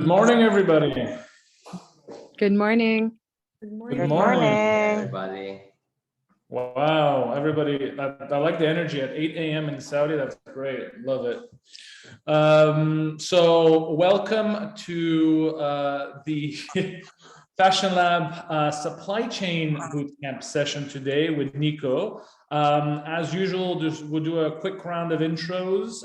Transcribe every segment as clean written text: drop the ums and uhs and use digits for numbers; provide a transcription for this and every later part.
Good morning, everybody. Good morning. Good morning. Good morning. Everybody. Wow, everybody. I like the energy at 8 a.m. in Saudi. That's great. Love it. So welcome to the Fashion Lab Supply Chain Bootcamp session today with Nico. As usual, we'll do a quick round of intros.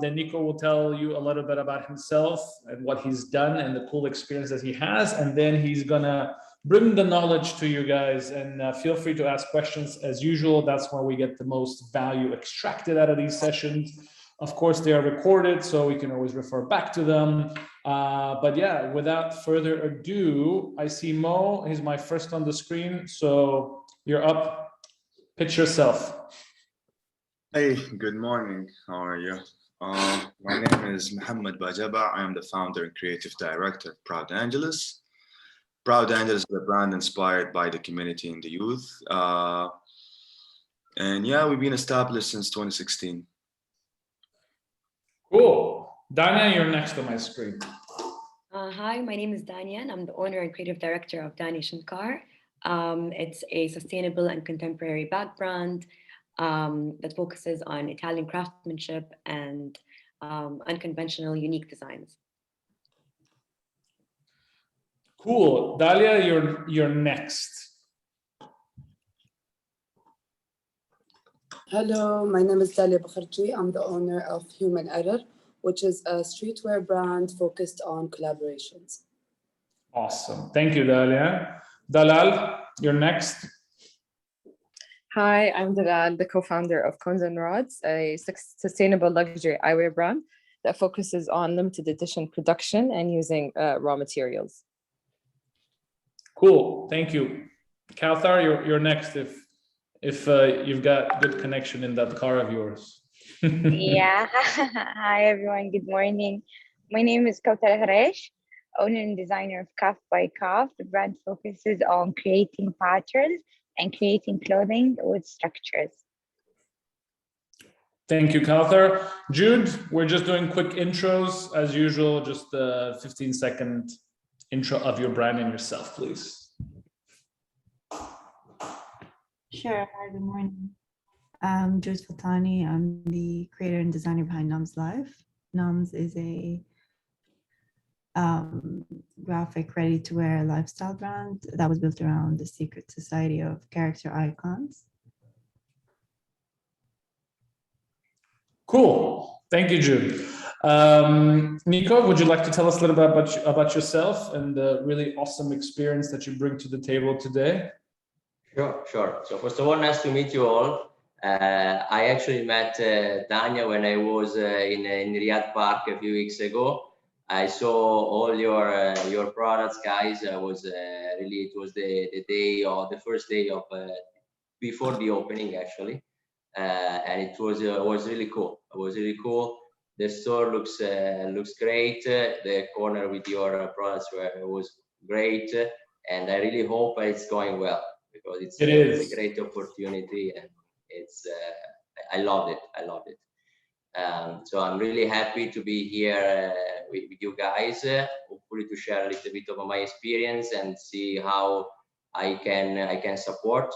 Then Nico will tell you a little bit about himself and what he's done and the cool experience that he has. And then he's gonna bring the knowledge to you guys, and feel free to ask questions as usual. That's where we get the most value extracted out of these sessions. Of course, they are recorded, so we can always refer back to them. But yeah, without further ado, I see Mo. He's my first on the screen, so you're up. Pitch yourself. Hey, good morning. How are you? My name is Mohammed Bajaba. I am the founder and creative director of Proud Angeles. Proud Angeles is a brand inspired by the community and the youth. And yeah, we've been established since 2016. Cool. Dania, you're next on my screen. Hi, my name is Dania, and I'm the owner and creative director of Dani Shankar. It's a sustainable and contemporary bag brand that focuses on Italian craftsmanship and unconventional, unique designs. Cool. Dalia, you're next. Hello, my name is Dalia Bakharji. I'm the owner of Human Error, which is a streetwear brand focused on collaborations. Awesome. Thank you, Dalia. Dalal, you're next. Hi, I'm Dalal, the co-founder of Cones and Rods, a sustainable luxury eyewear brand that focuses on limited edition production and using raw materials. Cool. Thank you. Kauthar, you're next if you've got good connection in that car of yours. Yeah. Hi, everyone. Good morning. My name is Kauthar Haresh, owner and designer of Kaf by Kaf. The brand focuses on creating patterns and creating clothing with structures. Thank you, Kauthar. Jude, we're just doing quick intros as usual, just a 15-second intro of your brand and yourself, please. Sure. Hi, good morning. I'm Jude Fatani. I'm the creator and designer behind Nums Life. Nums is a graphic, ready-to-wear lifestyle brand that was built around the secret society of character icons. Cool. Thank you, Jude. Nico, would you like to tell us a little bit about yourself and the really awesome experience that you bring to the table today? Sure. So first of all, nice to meet you all. I actually met Dania when I was in Riyadh Park a few weeks ago. I saw all your products, guys. I was it was the day or the first day of before the opening actually, and it was really cool. It was really cool. The store looks great. The corner with your products was great, and I really hope it's going well because it's a great opportunity, and it's I loved it. So I'm really happy to be here with you guys, hopefully to share a little bit of my experience and see how I can support.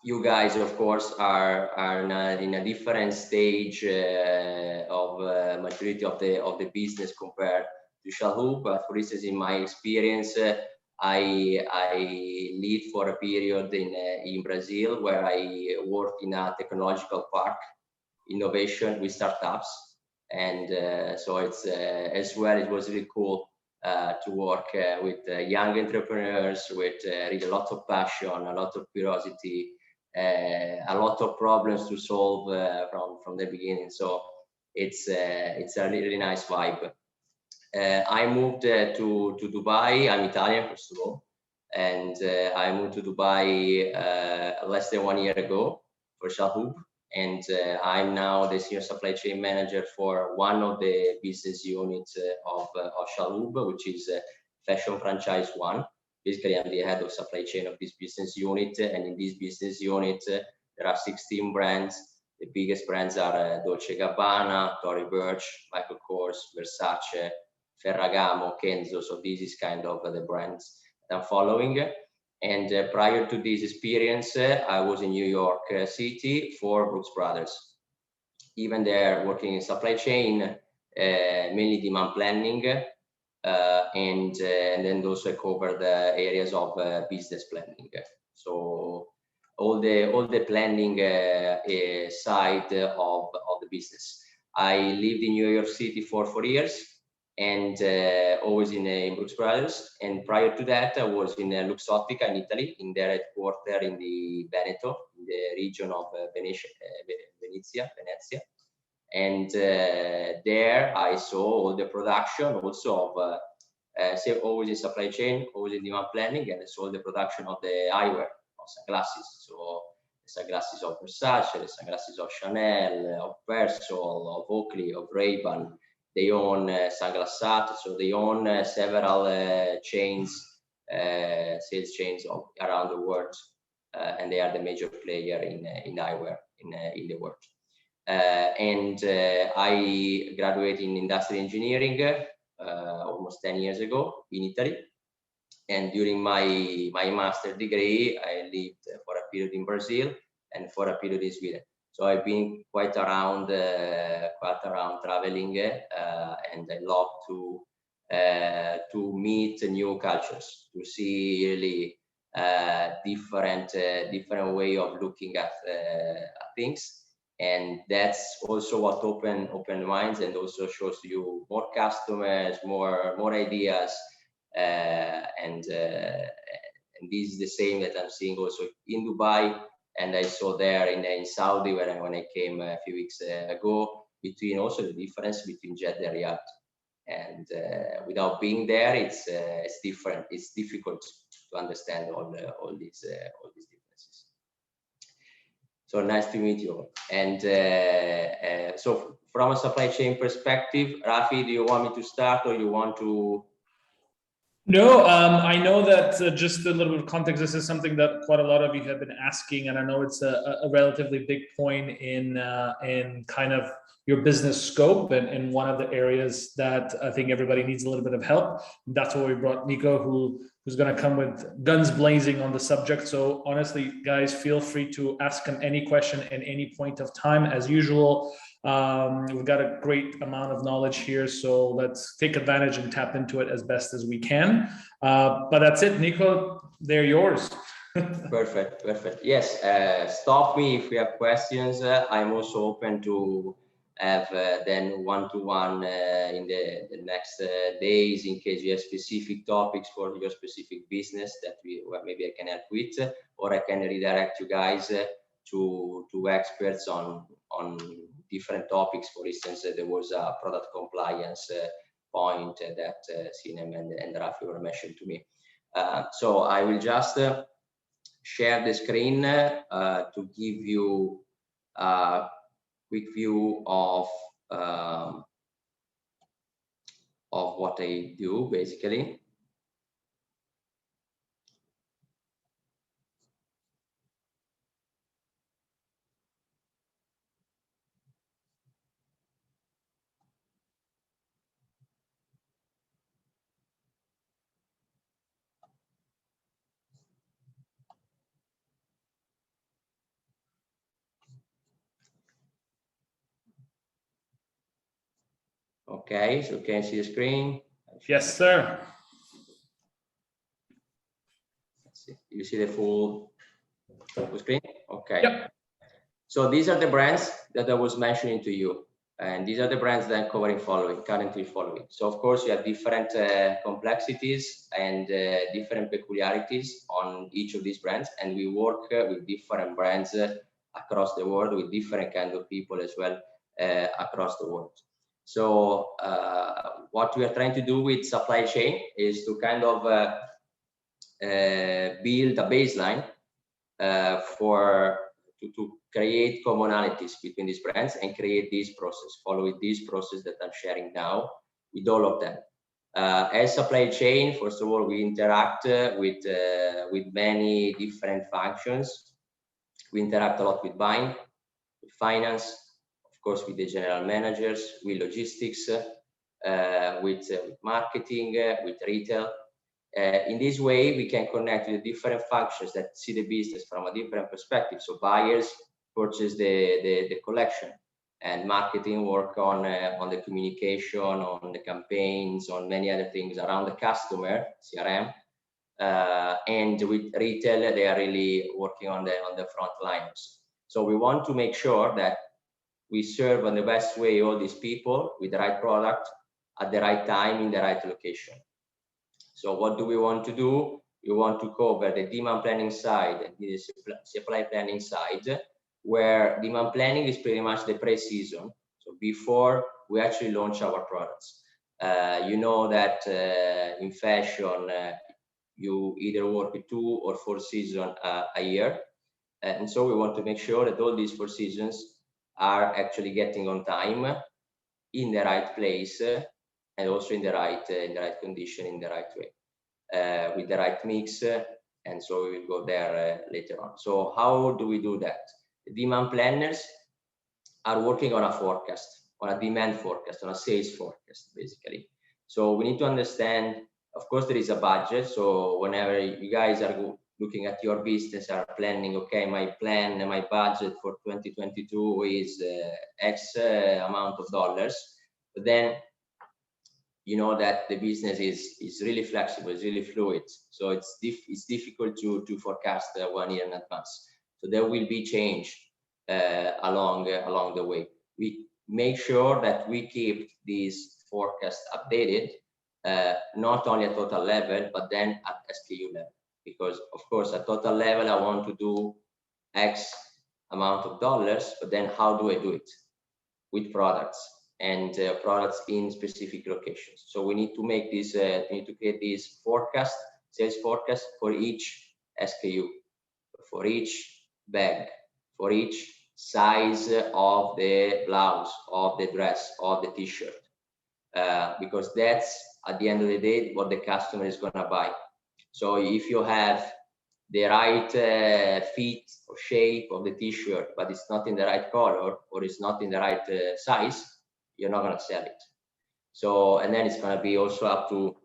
You guys, of course, are in a different stage of maturity of the business compared to Chalhoub. But for instance, in my experience, I lived for a period in Brazil where I worked in a technological park, innovation with startups, and so it's as well. It was really cool to work with young entrepreneurs with really a lot of passion, a lot of curiosity, a lot of problems to solve from the beginning. So it's a really nice vibe. I moved to Dubai. I'm Italian, first of all, and I moved to Dubai less than 1 year ago for Chalhoub, and I'm now the senior supply chain manager for one of the business units of Chalhoub, which is Fashion Franchise One. Basically, I'm the head of supply chain of this business unit, and in this business unit, there are 16 brands. The biggest brands are Dolce & Gabbana, Tory Burch, Michael Kors, Versace, Ferragamo, Kenzo. So this is kind of the brands that I'm following. And prior to this experience, I was in New York City for Brooks Brothers. Even there, working in supply chain, mainly demand planning, and then also cover the areas of business planning. So all the planning side of the business. I lived in New York City for 4 years, and always in Brooks Brothers. And prior to that, I was in Luxottica in Italy, in their headquarters in the Veneto, in the region of Venezia. And there I saw all the production also of, always in supply chain, always in demand planning, and I saw the production of the eyewear, of sunglasses. So the sunglasses of Versace, the sunglasses of Chanel, of Persol, of Oakley, of Ray-Ban. They own Sunglass Hut, so they own several chains, sales chains around the world, and they are the major player in eyewear in the world. I graduated in industrial engineering almost 10 years ago in Italy. And during my master degree, I lived for a period in Brazil and for a period in Sweden. So I've been quite around traveling, and I love to meet new cultures, to see really different way of looking at things. And that's also what open minds, and also shows you more customers, more ideas, and this is the same that I'm seeing also in Dubai, and I saw there in Saudi when I came a few weeks ago, between also the difference between Jeddah and Riyadh. And without being there, it's different. It's difficult to understand all these differences. So nice to meet you. And so from a supply chain perspective, Rafi, do you want me to start, or you want to? No, I know that just a little bit of context, this is something that quite a lot of you have been asking, and I know it's a relatively big point in kind of your business scope, and one of the areas that I think everybody needs a little bit of help. That's why we brought Nico, who's going to come with guns blazing on the subject. So honestly, guys, feel free to ask him any question at any point of time. As usual, we've got a great amount of knowledge here, so let's take advantage and tap into it as best as we can. But that's it, Nico, they're yours. Perfect. Yes, stop me if you have questions. I'm also open to have then one-to-one in the next days, in case you have specific topics for your specific business that maybe I can help with, or I can redirect you guys to experts on different topics. For instance, there was a product compliance point that Sinem and Rafi were mentioned to me. So I will just share the screen to give you a quick view of what I do, basically. Okay, so can you see the screen? Yes, sir. Let's see. You see the full screen? Okay. Yep. So these are the brands that I was mentioning to you, and these are the brands that I'm currently following. So of course you have different complexities and different peculiarities on each of these brands, and we work with different brands across the world, with different kind of people as well across the world. So what we are trying to do with supply chain is to kind of build a baseline to create commonalities between these brands and create this process, follow this process that I'm sharing now with all of them. As supply chain, first of all, we interact with many different functions. We interact a lot with buying, with finance, of course, with the general managers, with logistics, with marketing, with retail. In this way, we can connect with the different functions that see the business from a different perspective. So buyers purchase the collection, and marketing work on the communication, on the campaigns, on many other things around the customer, CRM. And with retail, they are really working on the front lines. So we want to make sure that we serve in the best way all these people with the right product at the right time in the right location. So what do we want to do? We want to cover the demand planning side and the supply planning side, where demand planning is pretty much the pre-season. So before we actually launch our products. You know that in fashion, you either work with 2 or 4 seasons a year. And so we want to make sure that all these 4 seasons are actually getting on time, in the right place, and also in the right condition, in the right way, with the right mix. And so we will go there later on. So how do we do that? The demand planners are working on a forecast, on a demand forecast, on a sales forecast, basically. So we need to understand, of course, there is a budget. So whenever you guys are looking at your business, are planning, okay, my plan, my budget for 2022 is X amount of dollars. But then you know that the business is really flexible, it's really fluid. So it's difficult to forecast 1 year in advance. So there will be change along the way. We make sure that we keep these forecasts updated, not only at total level, but then at SKU level. Because of course, at total level, I want to do X amount of dollars, but then how do I do it? With products and products in specific locations. So we need to make this, we need to create this forecast, sales forecast for each SKU, for each bag, for each size of the blouse, of the dress, of the t-shirt, because that's at the end of the day what the customer is going to buy. So if you have the right fit or shape of the t-shirt, but it's not in the right color or it's not in the right size, you're not going to sell it. So, and then it's going to be also up to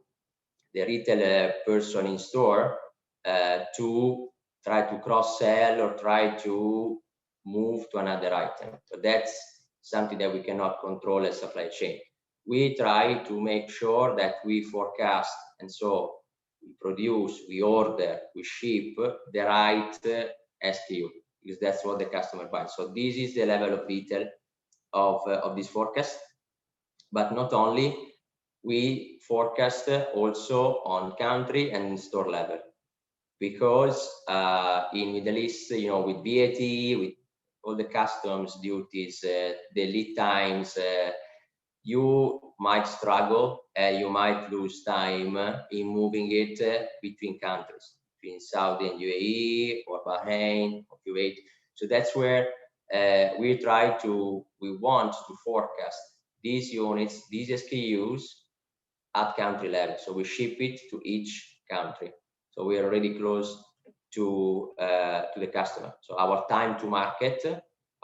the retail person in store to try to cross-sell or try to move to another item. So that's something that we cannot control as supply chain. We try to make sure that we forecast, and so we produce, we order, we ship the right SKU, because that's what the customer buys. So this is the level of detail of this forecast. But not only, we forecast also on country and store level, because in Middle East, you know, with VAT, with all the customs duties, the lead times, you might struggle, you might lose time in moving it between countries, between Saudi and UAE, or Bahrain, or Kuwait. So that's where we want to forecast these units, these SKUs at country level. So we ship it to each country. So we are already close to the customer. So our time to market,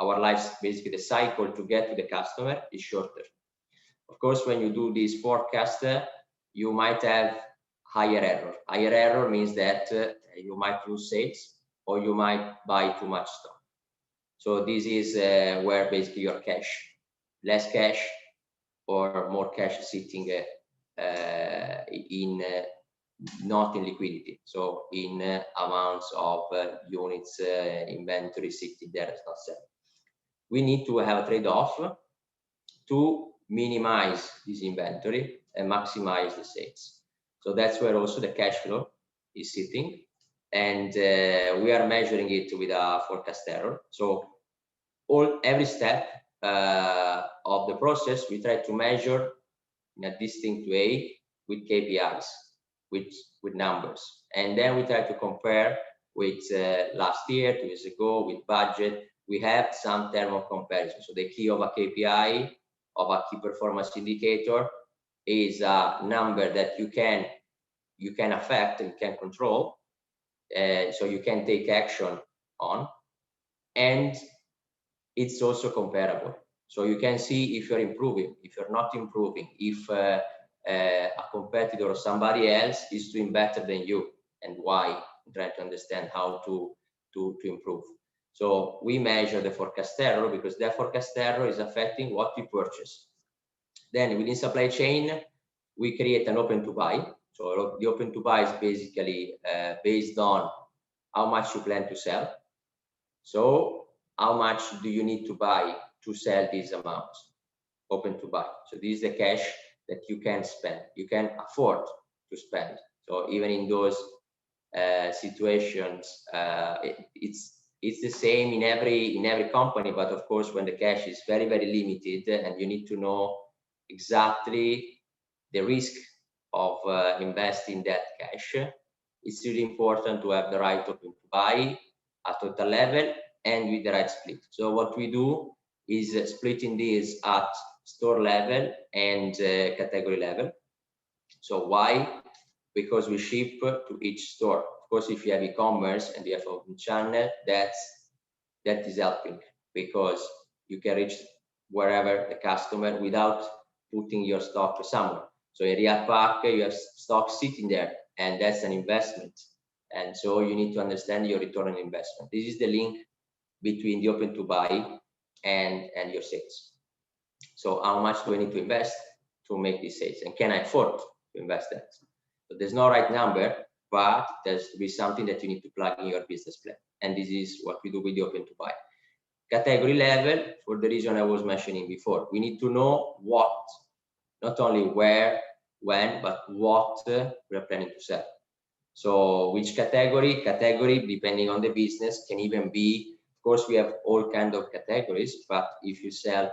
our life, basically the cycle to get to the customer is shorter. Of course, when you do this forecast, you might have higher error. Higher error means that you might lose sales, or you might buy too much stock. So this is where basically your cash, less cash or more cash sitting in not in liquidity, so in amounts of units inventory sitting there as not selling. We need to have a trade-off to minimize this inventory and maximize the sales. So that's where also the cash flow is sitting, and we are measuring it with a forecast error. So every step of the process we try to measure in a distinct way with KPIs, with numbers, and then we try to compare with last year, 2 years ago, with budget. We have some term of comparison. So the key of a KPI, of a key performance indicator, is a number that you can affect and can control, so you can take action on, and it's also comparable. So you can see if you're improving, if you're not improving, if a competitor or somebody else is doing better than you, and why. Trying to understand how to improve. So we measure the forecast error, because that forecast error is affecting what you purchase. Then within supply chain, we create an open to buy. So the open to buy is basically based on how much you plan to sell. So how much do you need to buy to sell these amounts? Open to buy. So this is the cash that you can spend, you can afford to spend. So even in those situations, it's the same in every company, but of course when the cash is very limited and you need to know exactly the risk of investing that cash, it's really important to have the right open to buy at total level and with the right split. So what we do is splitting this at store level and category level. So why? Because we ship to each store. Of course, if you have e-commerce and you have open channel, that is helping, because you can reach wherever the customer without putting your stock somewhere. So in Riyadh Park, you have stock sitting there, and that's an investment. And so you need to understand your return on investment. This is the link between the open to buy and your sales. So how much do I need to invest to make these sales, and can I afford to invest that? So there's no right number, but there's to be something that you need to plug in your business plan. And this is what we do with the open to buy. Category level, for the reason I was mentioning before, we need to know what, not only where, when, but what we're planning to sell. So which category, depending on the business, can even be, of course, we have all kinds of categories, but if you sell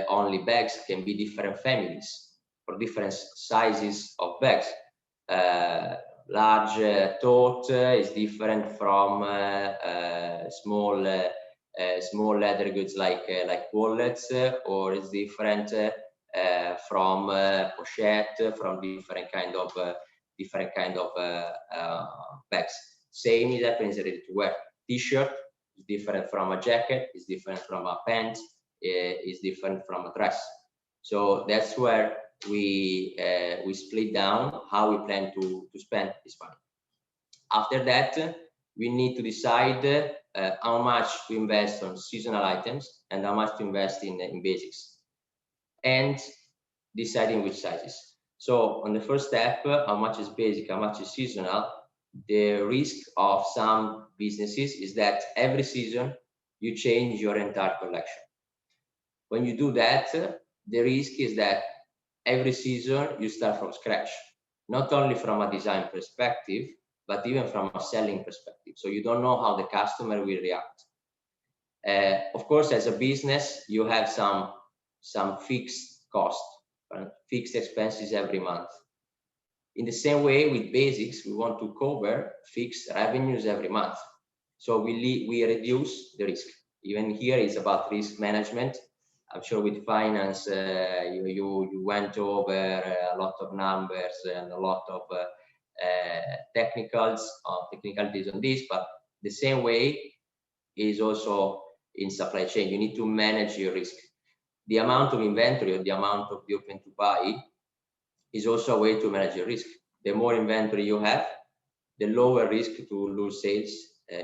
only bags, can be different families or different sizes of bags. Large tote is different from small leather goods like wallets, or is different from pochette, from different kind of bags. Same is happening in ready to wear. T-shirt is different from a jacket, is different from a pant, is different from a dress. So that's where we split down how we plan to spend this money. After that, we need to decide how much to invest on seasonal items and how much to invest in basics, and deciding which sizes. So on the first step, how much is basic, how much is seasonal? The risk of some businesses is that every season you change your entire collection. When you do that, the risk is that every season you start from scratch, not only from a design perspective, but even from a selling perspective. So you don't know how the customer will react. Of course, as a business, you have some fixed costs, fixed expenses every month. In the same way, with basics, we want to cover fixed revenues every month. So we reduce the risk. Even here is about risk management. I'm sure with finance, you went over a lot of numbers and a lot of technicalities on this, but the same way is also in supply chain. You need to manage your risk. The amount of inventory or the amount of the open to buy is also a way to manage your risk. The more inventory you have, the lower risk to lose sales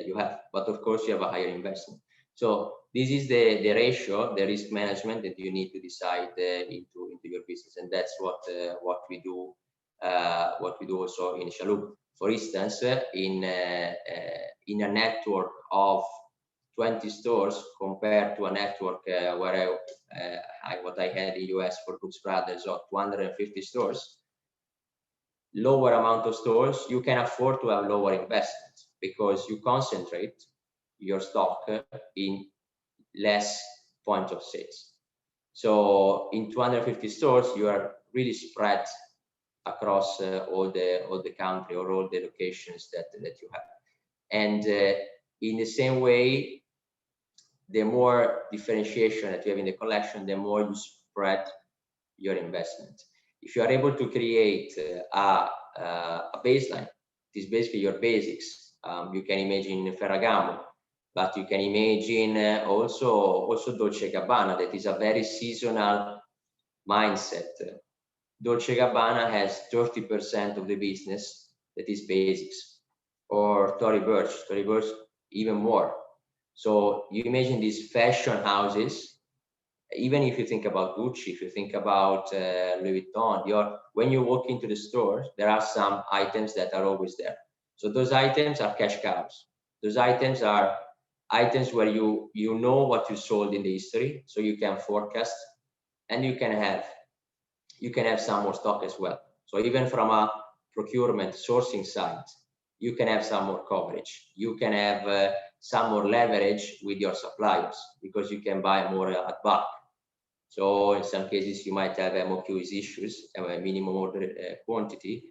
you have. But of course, you have a higher investment. So this is the ratio, the risk management that you need to decide into your business, and that's what we do. What we do also in Chalhoub. For instance, in a network of 20 stores compared to a network where what I had in US for Brooks Brothers of 250 stores, lower amount of stores, you can afford to have lower investments because you concentrate your stock in less points of sales. So in 250 stores, you are really spread across all the country or all the locations that you have. And in the same way, the more differentiation that you have in the collection, the more you spread your investment. If you are able to create a baseline, it is basically your basics. You can imagine Ferragamo. But you can imagine also Dolce & Gabbana, that is a very seasonal mindset. Dolce & Gabbana has 30% of the business that is basics, or Tory Burch even more. So you imagine these fashion houses, even if you think about Gucci, if you think about Louis Vuitton, when you walk into the store, there are some items that are always there. So those items are cash cows. Those items are items where you know what you sold in the history, so you can forecast, and you can have some more stock as well. So even from a procurement sourcing side, you can have some more coverage. You can have some more leverage with your suppliers because you can buy more at bulk. So in some cases, you might have MOQs issues, a minimum order quantity.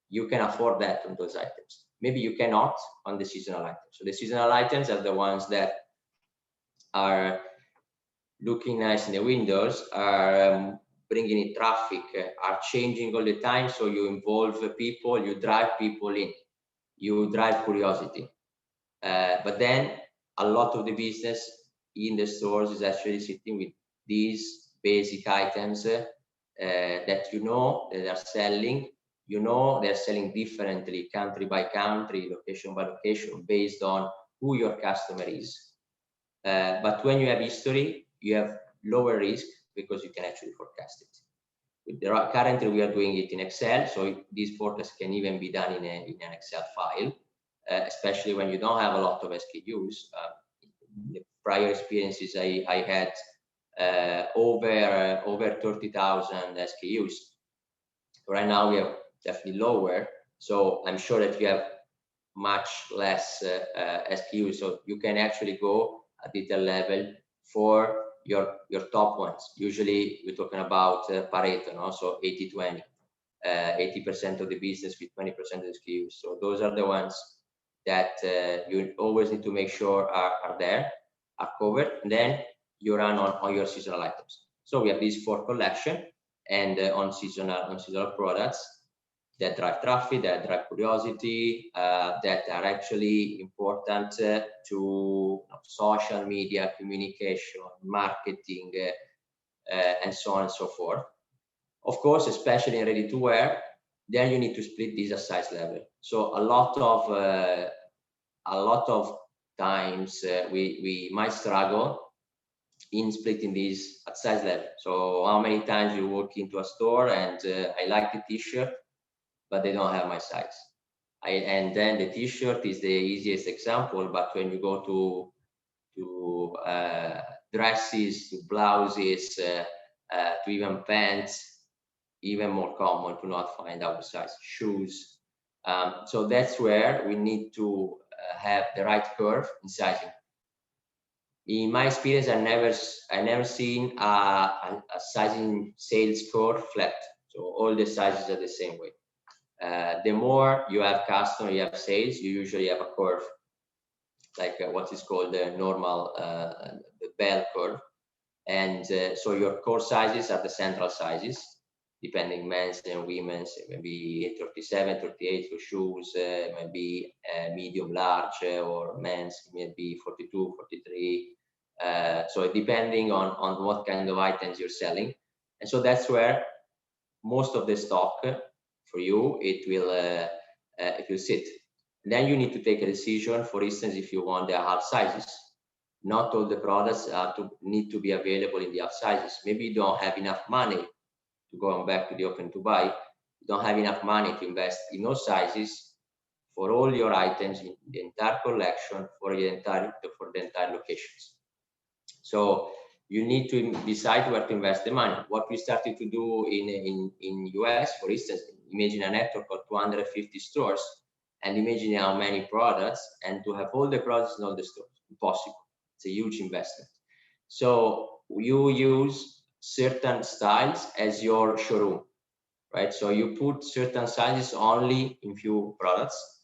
You can afford that on those items. Maybe you cannot on the seasonal items. So the seasonal items are the ones that are looking nice in the windows, are bringing in traffic, are changing all the time. So you involve people, you drive people in, you drive curiosity. But then a lot of the business in the stores is actually sitting with these basic items that that are selling. They're selling differently, country by country, location by location, based on who your customer is. But when you have history, you have lower risk because you can actually forecast it. Currently, we are doing it in Excel, so this forecast can even be done in an Excel file, especially when you don't have a lot of SKUs. The prior experiences I had over 30,000 SKUs. Right now, we have definitely lower, so I'm sure that you have much less SKUs, so you can actually go at detail level for your top ones. Usually we're talking about Pareto, no? So 80-20, 80% of the business with 20% of the SKUs. So those are the ones that you always need to make sure are there, are covered, and then you run on your seasonal items. So we have these 4 collection, and on seasonal products that drive traffic, that drive curiosity, that are actually important to social media, communication, marketing, and so on and so forth. Of course, especially in ready to wear, then you need to split these at size level. So a lot of times we might struggle in splitting these at size level. So how many times you walk into a store and I like the t-shirt, but they don't have my size. And then the t-shirt is the easiest example, but when you go to dresses, to blouses, to even pants, even more common to not find our size. Shoes. So that's where we need to have the right curve in sizing. In my experience, I never seen a sizing sales curve flat. So all the sizes are the same way. The more you have customer, you have sales, you usually have a curve, like what is called the normal, the bell curve. And so your core sizes are the central sizes, depending men's and women's. It may be 37, 38 for shoes, it might be medium, large, or men's, it may be 42, 43. So depending on what kind of items you're selling. And so that's where most of the stock for you, it will sit. And then you need to take a decision. For instance, if you want the half sizes, not all the products need to be available in the half sizes. Maybe you don't have enough money to go back to the open to buy. You don't have enough money to invest in those sizes for all your items in the entire collection for the entire locations. So you need to decide where to invest the money. What we started to do in US, for instance, imagine a network of 250 stores, and imagine how many products, and to have all the products in all the stores. Impossible. It's a huge investment. So you use certain styles as your showroom, right? So you put certain sizes only in few products,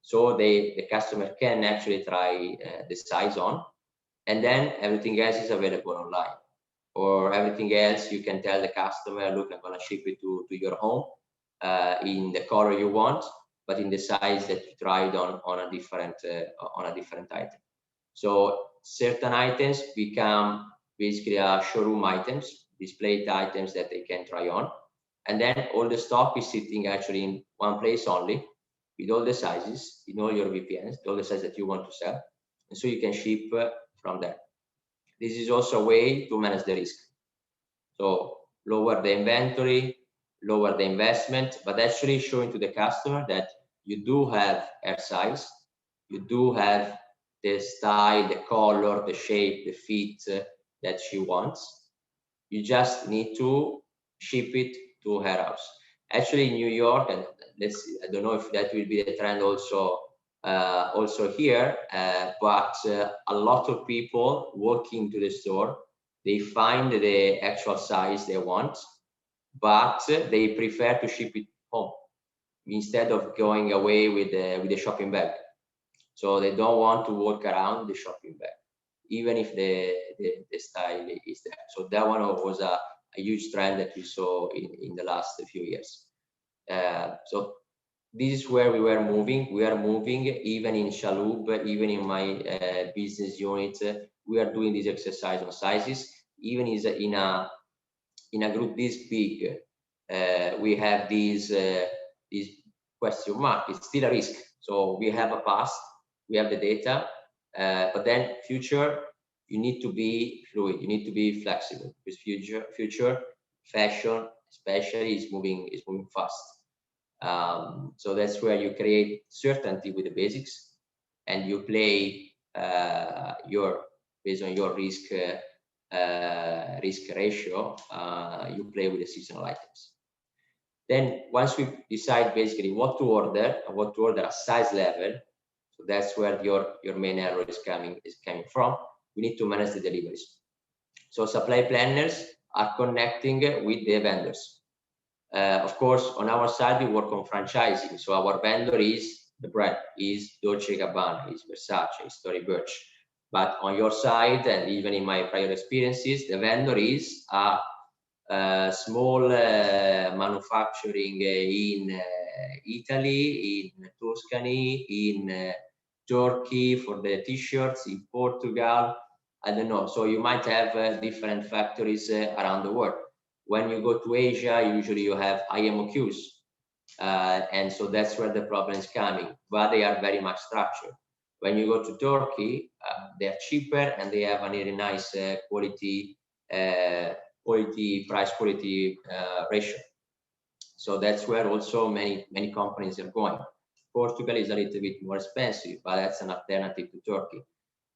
so the customer can actually try the size on, and then everything else is available online. Or everything else, you can tell the customer, look, I'm gonna ship it to your home in the color you want, but in the size that you tried on a different item. So certain items become basically showroom items, displayed items that they can try on. And then all the stock is sitting actually in one place only, with all the sizes, in all your VPNs, all the sizes that you want to sell. And so you can ship from there. This is also a way to manage the risk. So lower the inventory, lower the investment, but actually showing to the customer that you do have her size, you do have the style, the color, the shape, the fit that she wants. You just need to ship it to her house. Actually, in New York, and I don't know if that will be the trend also here, but a lot of people walk into the store, they find the actual size they want, but they prefer to ship it home instead of going away with the shopping bag. So they don't want to walk around the shopping bag, even if the style is there. So that one was a huge trend that we saw in the last few years. So this is where we were moving. We are moving even in Chalhoub, even in my business unit. We are doing this exercise on sizes. Even in a group this big, we have these question mark. It's still a risk. So we have a past, we have the data, but then future, you need to be fluid. You need to be flexible because future fashion, especially, is moving fast. So that's where you create certainty with the basics, and you play based on your risk ratio. You play with the seasonal items. Then once we decide basically what to order at size level, so that's where your main error is coming from. We need to manage the deliveries. So supply planners are connecting with the vendors. Of course, on our side, we work on franchising. So our vendor is the brand, is Dolce & Gabbana, is Versace, is Tory Burch. But on your side, and even in my prior experiences, the vendor is a small manufacturing in Italy, in Tuscany, in Turkey for the t-shirts, in Portugal, I don't know. So you might have different factories around the world. When you go to Asia, usually you have IMOQs. And so that's where the problem is coming, but they are very much structured. When you go to Turkey, they are cheaper and they have a really nice quality price quality ratio. So that's where also many companies are going. Portugal is a little bit more expensive, but that's an alternative to Turkey.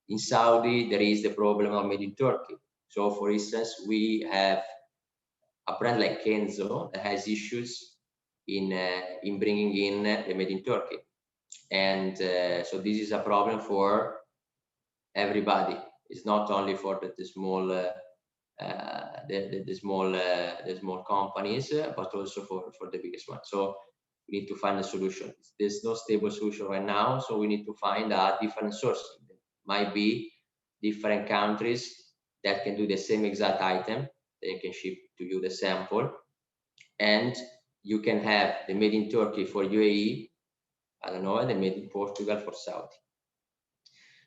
In Saudi, there is the problem of made in Turkey. So for instance, we have a brand like Kenzo that has issues in bringing in the made in Turkey. And so this is a problem for everybody. It's not only for the small the small companies, but also for the biggest one. So we need to find a solution. There's no stable solution right now, so we need to find a different source. Might be different countries that can do the same exact item. They can ship to you the sample, and you can have the made in Turkey for UAE, I don't know, and the made in Portugal for Saudi.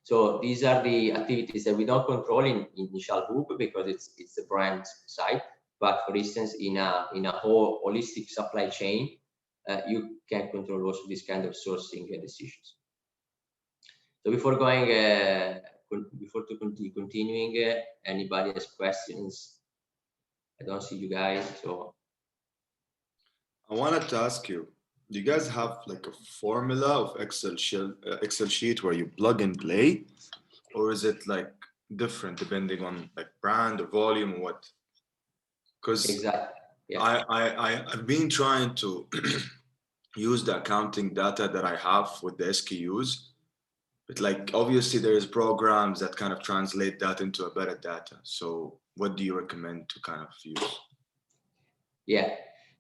So these are the activities that we don't control in Chalhoub because it's the brand side. But for instance, in a whole holistic supply chain, you can control also this kind of sourcing decisions. So before going, continuing, anybody has questions? I don't see you guys, so. I wanted to ask you, do you guys have like a formula of Excel sheet where you plug and play, or is it like different depending on like brand or volume or what? Because exactly, yeah. I've been trying to use the accounting data that I have with the SKUs, but like obviously there's programs that kind of translate that into a better data. So what do you recommend to kind of use? Yeah.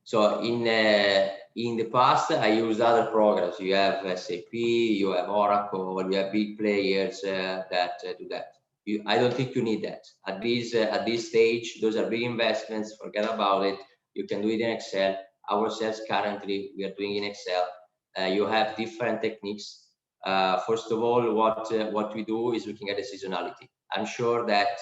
So in the past, I used other programs. You have SAP, you have Oracle, you have big players that do that. I don't think you need that at this stage. Those are big investments. Forget about it. You can do it in Excel. Ourselves currently, we are doing in Excel. You have different techniques. First of all, what we do is looking at the seasonality. I'm sure that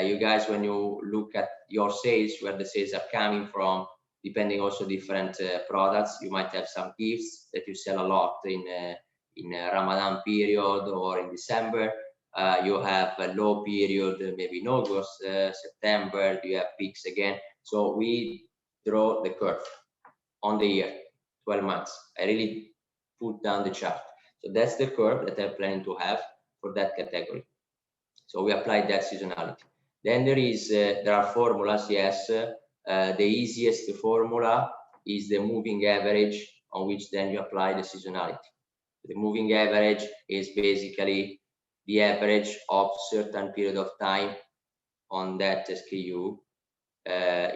you guys, when you look at your sales, where the sales are coming from, depending also different products, you might have some gifts that you sell a lot in Ramadan period or in December. You have a low period, maybe in August, September, you have peaks again. So we draw the curve on the year, 12 months. I really put down the chart. So that's the curve that I'm planning to have for that category. So we apply that seasonality. Then there are formulas, yes. The easiest formula is the moving average, on which then you apply the seasonality. The moving average is basically the average of certain period of time on that SKU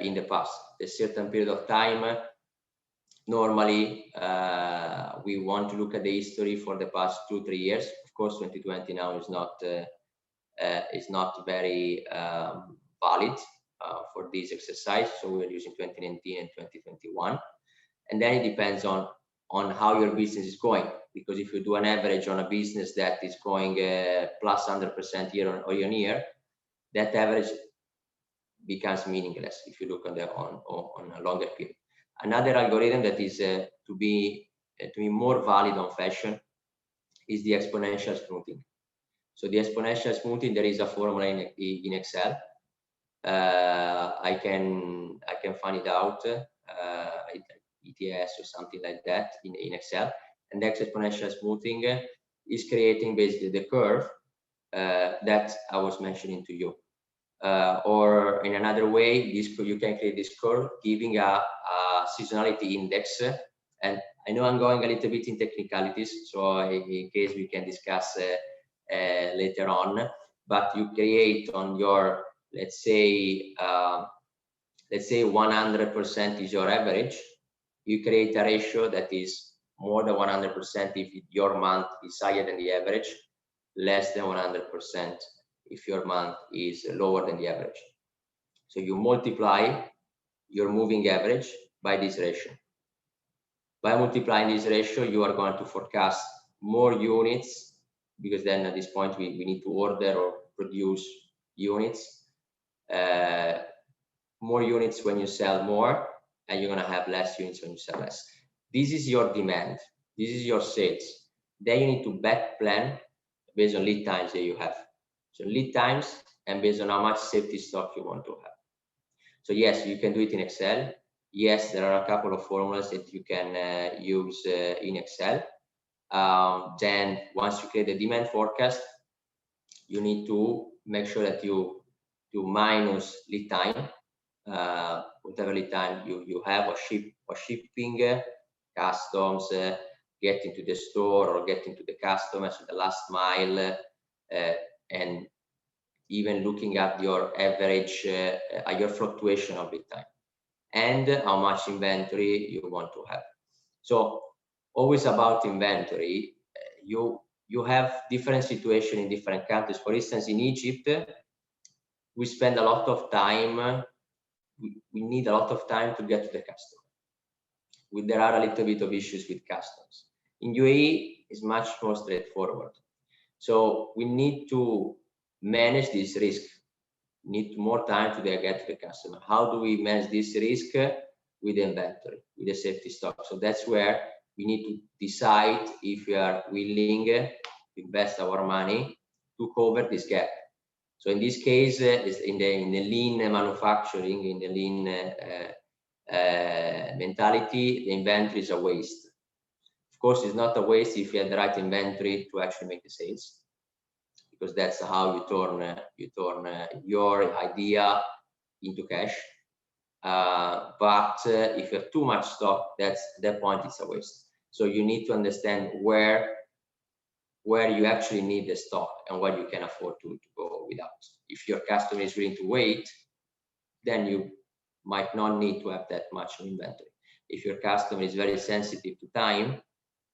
in the past. A certain period of time, normally we want to look at the history for the past 2-3 years. Of course, 2020 now is not very valid for this exercise, so we're using 2019 and 2021. And then it depends on how your business is going, because if you do an average on a business that is going plus 100% year on year, that average becomes meaningless if you look on a longer period. Another algorithm that is to be more valid on fashion is the exponential smoothing. So the exponential smoothing, there is a formula in Excel. I can find it out, ETS or something like that in Excel. And the exponential smoothing is creating basically the curve that I was mentioning to you. Or in another way, you can create this curve giving a seasonality index. And I know I'm going a little bit in technicalities, so in case we can discuss later on, but you create on your, let's say 100% is your average. You create a ratio that is more than 100% if your month is higher than the average, less than 100% if your month is lower than the average. So you multiply your moving average by this ratio. By multiplying this ratio, you are going to forecast more units, because then at this point we need to order or produce units. More units when you sell more, and you're going to have less units when you sell less. This is your demand. This is your sales. Then you need to back plan based on lead times that you have. So lead times and based on how much safety stock you want to have. So yes, you can do it in Excel. Yes, there are a couple of formulas that you can use in Excel. Then once you create the demand forecast, you need to make sure that you do minus lead time, whatever lead time you have, or shipping, customs, getting to the store or getting to the customer, so the last mile, and even looking at your average, your fluctuation of lead time, and how much inventory you want to have. So always about inventory, you have different situation in different countries. For instance, in Egypt, we spend a lot of time, we need a lot of time to get to the customer. There are a little bit of issues with customs. In UAE, it's much more straightforward. So we need to manage this risk. Need more time to get to the customer. How do we manage this risk? With inventory, with the safety stock. So that's where we need to decide if we are willing to invest our money to cover this gap. So in this case, is in the lean manufacturing, in the lean mentality, the inventory is a waste. Of course, it's not a waste if you have the right inventory to actually make the sales, because that's how you turn your idea into cash. But if you have too much stock, at that point it's a waste. So you need to understand where you actually need the stock and what you can afford to go without. If your customer is willing to wait, then you might not need to have that much inventory. If your customer is very sensitive to time,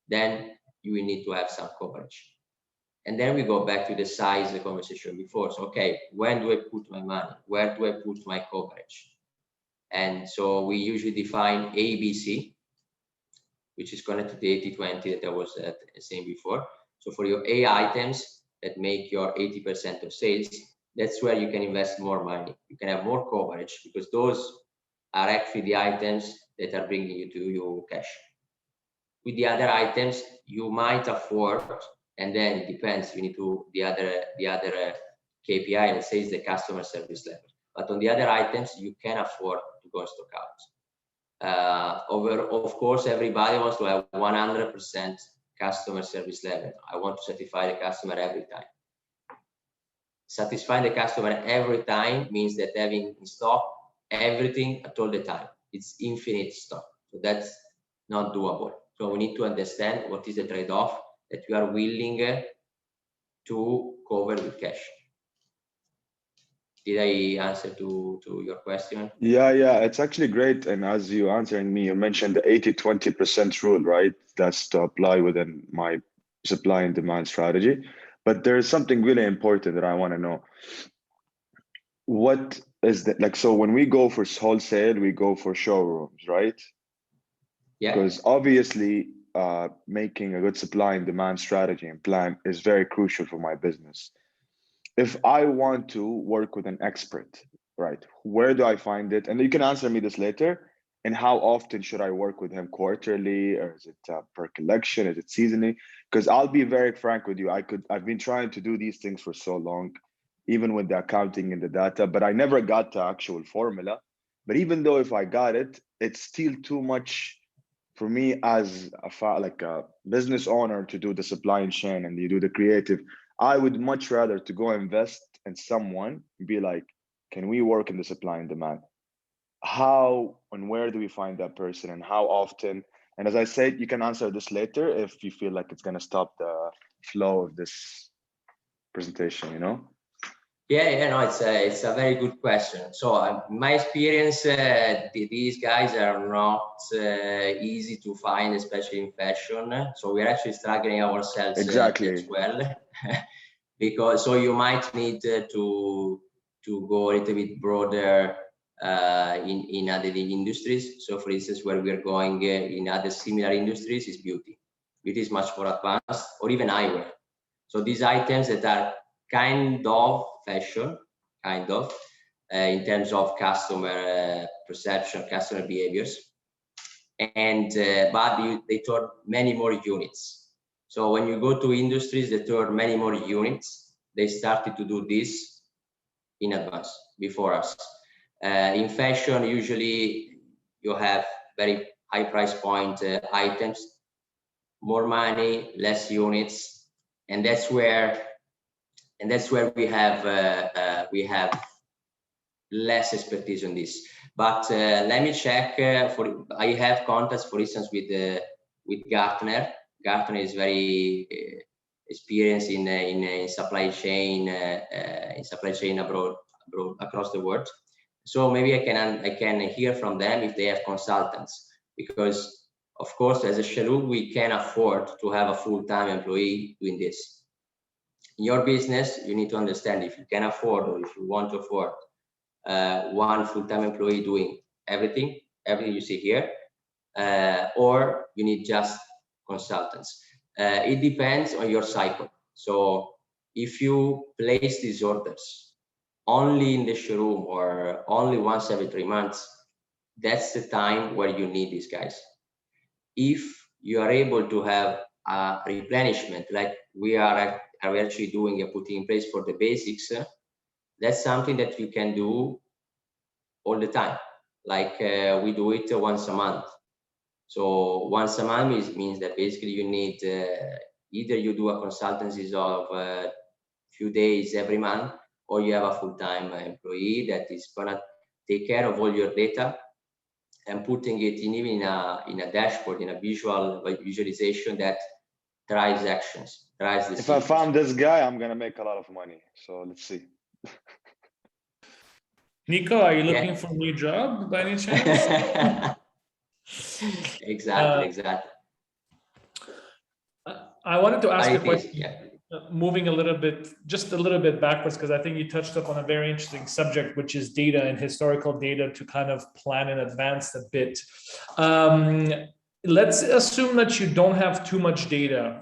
then you will need to have some coverage. And then we go back to the size of the conversation before. So, okay, when do I put my money? Where do I put my coverage? And so we usually define ABC. which is connected to the 80-20 that I was saying before. So for your A items that make your 80% of sales, that's where you can invest more money. You can have more coverage because those are actually the items that are bringing you to your cash. With the other items, you might afford, and then it depends. You need to the other KPI, let's say, is the customer service level. But on the other items, you can afford to go stock out. Of course, everybody wants to have 100% customer service level. I want to satisfy the customer every time. Satisfying the customer every time means that having in stock everything at all the time. It's infinite stock. So that's not doable. So we need to understand what is the trade-off that we are willing to cover with cash. Did I answer to your question? Yeah, it's actually great. And as you answering me, you mentioned the 80-20% rule, right? That's to apply within my supply and demand strategy. But there's something really important that I want to know. What is that? Like, so when we go for wholesale, we go for showrooms, right? Yeah. Because obviously making a good supply and demand strategy and plan is very crucial for my business. If I want to work with an expert, right, where do I find it? And you can answer me this later. And how often should I work with him? Quarterly, or is it per collection? Is it seasonally? Because I'll be very frank with you. I've been trying to do these things for so long, even with the accounting and the data, but I never got the actual formula. But even though if I got it, it's still too much for me as a business owner to do the supply chain and you do the creative. I would much rather to go invest in someone and be like, can we work in the supply and demand? How and where do we find that person and how often? And as I said, you can answer this later if you feel like it's going to stop the flow of this presentation, you know? Yeah, no, it's a very good question. So in my experience, these guys are not easy to find, especially in fashion. So we're actually struggling ourselves Exactly. as well, because so you might need to go a little bit broader in other industries. So for instance, where we're going in other similar industries is beauty. Beauty is much more advanced, or even eyewear. So these items that are kind of fashion, in terms of customer perception, customer behaviors, and but they turn many more units. So when you go to industries that turn many more units, they started to do this in advance before us. In fashion, usually you have very high price point items, more money, less units, and that's where we have less expertise on this. But let me check. I have contacts, for instance, with Gartner. Gartner is very experienced in supply chain abroad across the world. So maybe I can hear from them if they have consultants, because of course, as a showroom, we can afford to have a full-time employee doing this. In your business, you need to understand if you can afford, or if you want to afford one full-time employee doing everything you see here, or you need just consultants. It depends on your cycle. So if you place these orders only in the showroom or only once every 3 months, that's the time where you need these guys. If you are able to have a replenishment like we are actually doing and putting in place for the basics, that's something that you can do all the time. Like we do it once a month. So once a month means that basically you need either you do a consultancies of a few days every month, or you have a full-time employee that is gonna take care of all your data and putting it in a dashboard, in a visualization that drives actions, drives decisions. If I found this guy, I'm gonna make a lot of money. So let's see. Nico, are you looking for a new job by any chance? Exactly. I wanted to ask you a IT, question, yeah. Moving just a little bit backwards, because I think you touched upon a very interesting subject, which is data and historical data to kind of plan in advance a bit. let's assume that you don't have too much data,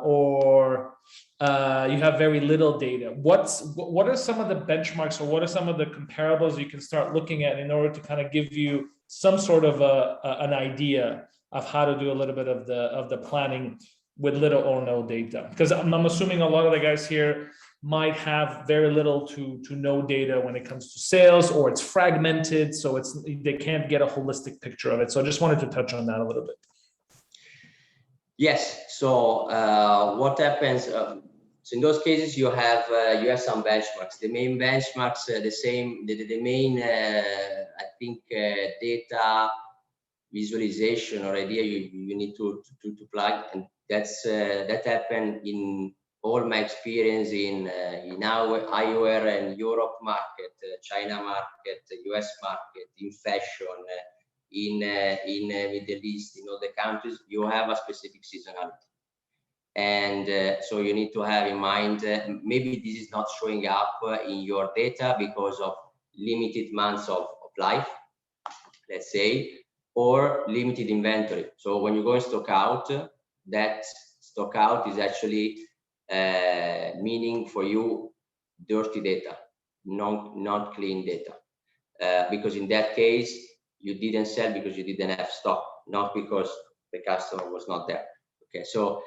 or you have very little data. What are some of the benchmarks, or what are some of the comparables you can start looking at in order to kind of give you some sort of an idea of how to do a little bit of the planning with little or no data? Because I'm assuming a lot of the guys here might have very little to no data when it comes to sales, or it's fragmented, so they can't get a holistic picture of it. So I just wanted to touch on that a little bit. Yes. So what happens? So in those cases, you have some benchmarks. The main benchmarks, the main I think data visualization or idea you need to plug, and that happened in all my experience in our eyewear and Europe market, China market, US market, in fashion, in Middle East, in all the countries. You have a specific seasonality, and so you need to have in mind maybe this is not showing up in your data because of limited months of life, let's say, or limited inventory. So when you go in stock out, that stock out is actually meaning for you dirty data, not clean data, because in that case you didn't sell because you didn't have stock, not because the customer was not there. Okay, so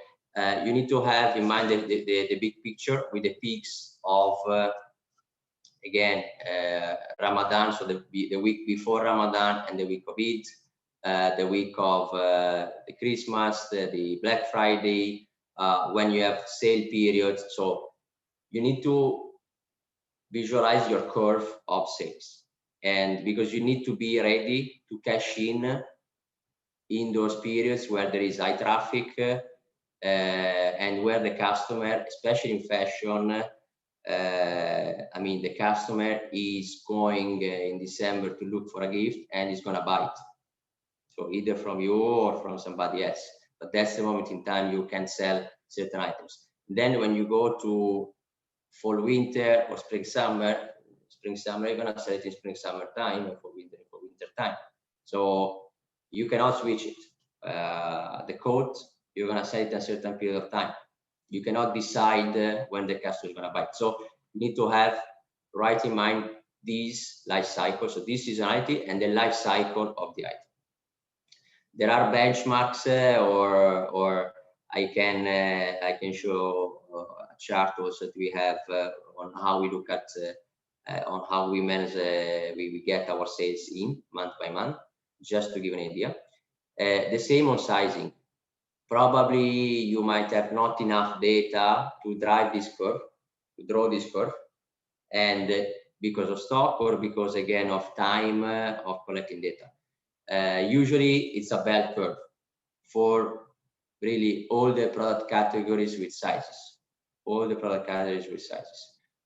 you need to have in mind the big picture with the peaks of again Ramadan, so the week before Ramadan and the week of Eid, the week of the Christmas, the Black Friday, when you have sale periods. So you need to visualize your curve of sales, and because you need to be ready to cash in those periods where there is high traffic and where the customer, especially in fashion, I mean, the customer is going in December to look for a gift and is going to buy it. So either from you or from somebody else. But that's the moment in time you can sell certain items. Then when you go to fall, winter, or spring, summer, you're going to sell it in spring, summer time, or for winter time. So you cannot switch it. The coat, you're going to sell it in a certain period of time. You cannot decide when the customer is going to buy it. So you need to have right in mind these life cycles, so this seasonality and the life cycle of the item. There are benchmarks, or I can show a chart also that we have on how we look at on how we manage we get our sales in month by month, just to give an idea. The same on sizing. Probably you might have not enough data to drive this curve, to draw this curve, and because of stock or because again of time of collecting data. Usually it's a bell curve for really all the product categories with sizes,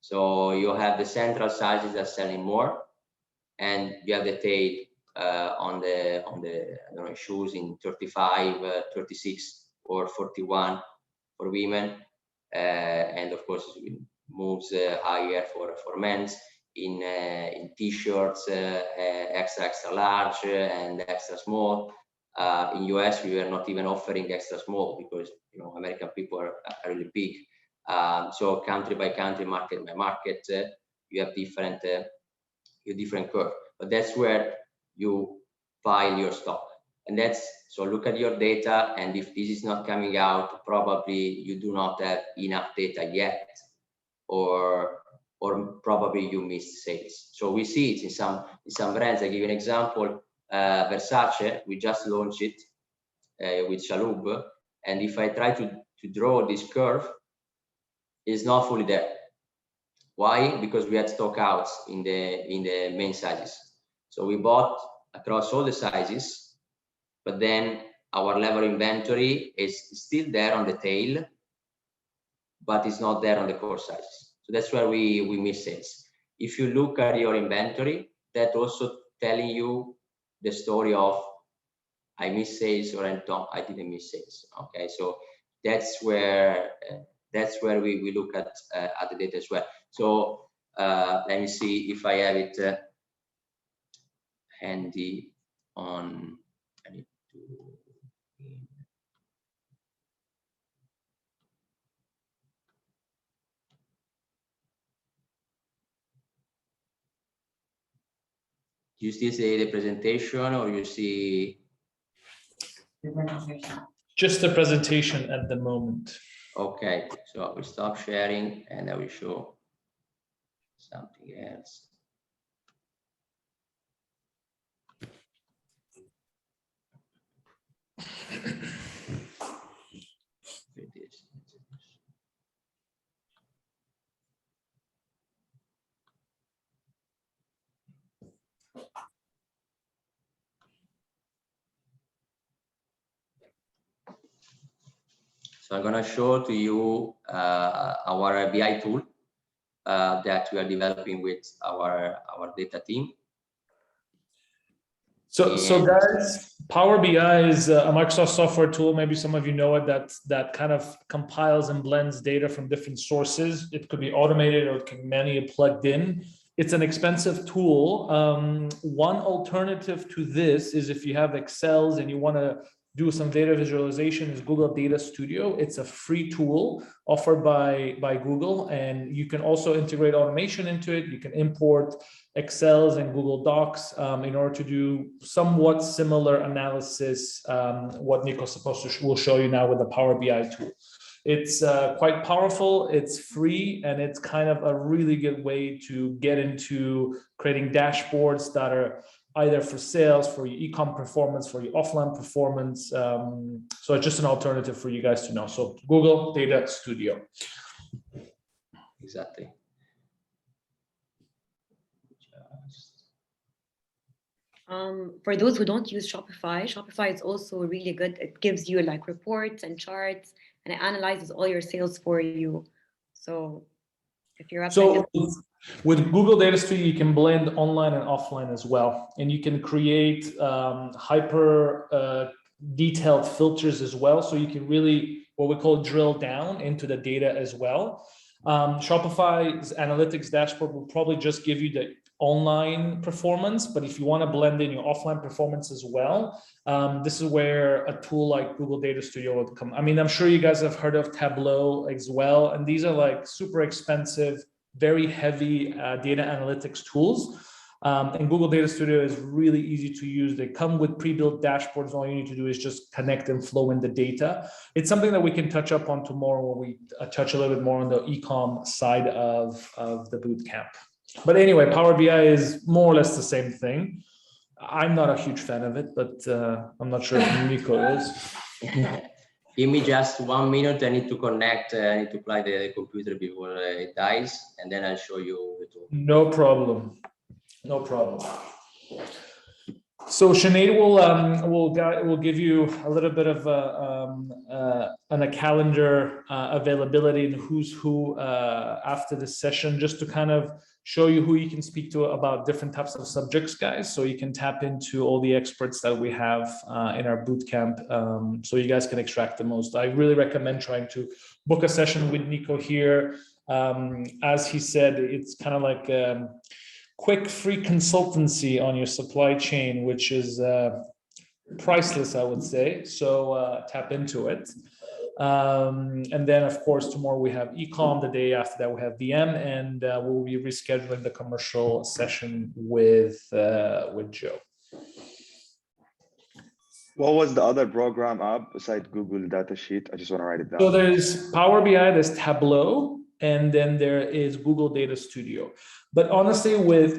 So you have the central sizes that are selling more, and you have the tail on the I don't know, shoes in 35, 36 or 41 for women, and of course it moves higher for men's in t-shirts, extra large and extra small. In US we were not even offering extra small because American people are really big. So country by country, market by market, you have different curve, but that's where you file your stock. And so look at your data, and if this is not coming out, probably you do not have enough data yet, or probably you missed sales. So we see it in some brands. I give you an example. Versace, we just launched it with Chalhoub, and if I try to draw this curve, it's not fully there. Why? Because we had stock outs in the main sizes. So we bought across all the sizes, but then our level inventory is still there on the tail, but it's not there on the core sizes. So that's where we miss sales. If you look at your inventory, that also telling you the story of I missed sales or I didn't miss sales. Okay, so that's where we look at the data as well. So let me see if I have it handy on. I need to Do you still see the presentation, or you see? Just the presentation at the moment. Okay, so I will stop sharing and I will show something else. So I'm going to show to you our BI tool that we are developing with our data team. So guys, Power BI is a Microsoft software tool. Maybe some of you know it. That kind of compiles and blends data from different sources. It could be automated or it can be manually plugged in. It's an expensive tool. One alternative to this is if you have Excels and you want to do some data visualization is Google Data Studio. It's a free tool offered by Google, and you can also integrate automation into it. You can import Excels and Google Docs in order to do somewhat similar analysis, what Nico's will show you now with the Power BI tool. It's quite powerful, it's free, and it's kind of a really good way to get into creating dashboards that are either for sales, for your e-com performance, for your offline performance. So it's just an alternative for you guys to know. So Google Data Studio. Exactly. For those who don't use Shopify is also really good. It gives you like reports and charts, and it analyzes all your sales for you. So if you're with Google Data Studio, you can blend online and offline as well, and you can create hyper detailed filters as well. So you can really what we call drill down into the data as well. Shopify's analytics dashboard will probably just give you the online performance, but if you want to blend in your offline performance as well, this is where a tool like Google Data Studio will come. I mean, I'm sure you guys have heard of Tableau as well, and these are like super expensive, very heavy data analytics tools. And Google Data Studio is really easy to use. They come with pre-built dashboards. All you need to do is just connect and flow in the data. It's something that we can touch up on tomorrow when we touch a little bit more on the e-com side of the bootcamp. But anyway, Power BI is more or less the same thing. I'm not a huge fan of it, but I'm not sure if Nico is. Give me just 1 minute. I need to connect. I need to plug the computer before it dies, and then I'll show you the tool. No problem. No problem. So Sinead will give you a little bit of a calendar availability and who's who after this session, just to kind of show you who you can speak to about different types of subjects, guys. So you can tap into all the experts that we have in our bootcamp, so you guys can extract the most. I really recommend trying to book a session with Nico here. As he said, it's kind of like quick free consultancy on your supply chain, which is priceless, I would say. So tap into it. And then, of course, tomorrow we have e-com. The day after that, we have VM, and we'll be rescheduling the commercial session with Joe. What was the other program app beside Google Datasheet? I just want to write it down. So there's Power BI, there's Tableau, and then there is Google Data Studio. But honestly,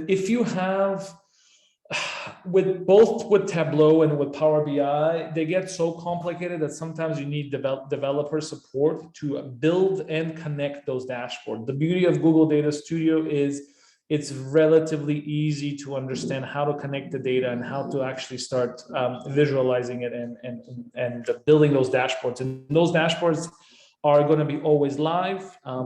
if you have with Tableau and with Power BI, they get so complicated that sometimes you need developer support to build and connect those dashboards. The beauty of Google Data Studio is it's relatively easy to understand how to connect the data and how to actually start visualizing it and building those dashboards. And those dashboards are going to be always live.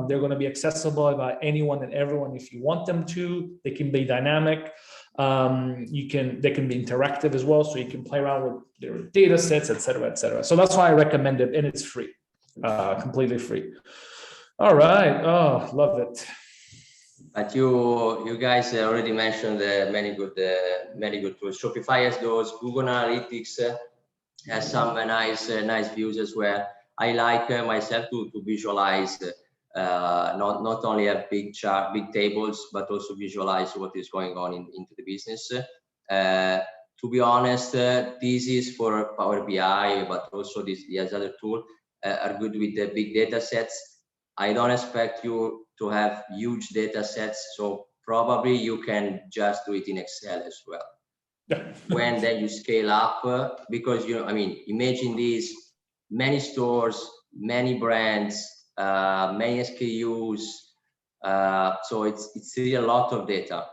They're going to be accessible by anyone and everyone if you want them to. They can be dynamic. They can be interactive as well, so you can play around with their data sets, et cetera, et cetera. So that's why I recommend it, and it's free, completely free. All right. Oh, love it. But you guys already mentioned many good tools. Shopify has those. Google Analytics has some nice views as well. I like myself to visualize, not only have big tables, but also visualize what is going on into the business. To be honest, this is for Power BI, but also the other tool are good with the big data sets. I don't expect you to have huge data sets, so probably you can just do it in Excel as well. When then you scale up, because imagine these many stores, many brands, many SKUs, so it's really a lot of data.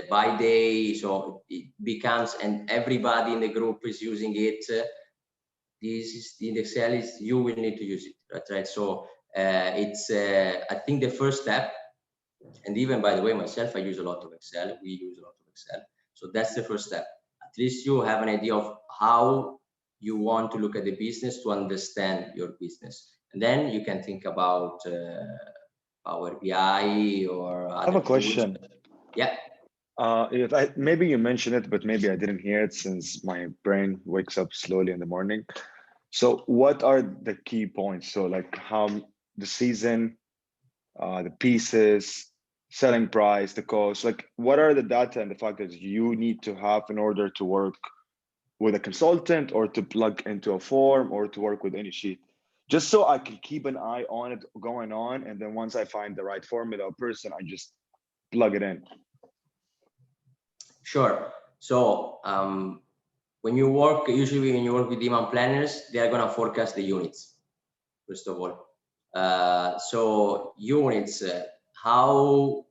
By day, so it becomes, and everybody in the group is using it. This is in Excel, is you will need to use it, right? So it's I think the first step, and even by the way, myself, I use a lot of Excel. We use a lot of Excel. So that's the first step. At least you have an idea of how you want to look at the business, to understand your business, and then you can think about Power BI or other I have a tools. question. Yeah. Maybe you mentioned it, but maybe I didn't hear it since my brain wakes up slowly in the morning. So what are the key points? So like how the season, the pieces, selling price, the cost, like what are the data and the factors you need to have in order to work with a consultant or to plug into a form or to work with any sheet? Just so I can keep an eye on it going on. And then once I find the right formula or person, I just plug it in. Sure. So usually when you work with demand planners, they are going to forecast the units, first of all. So units, how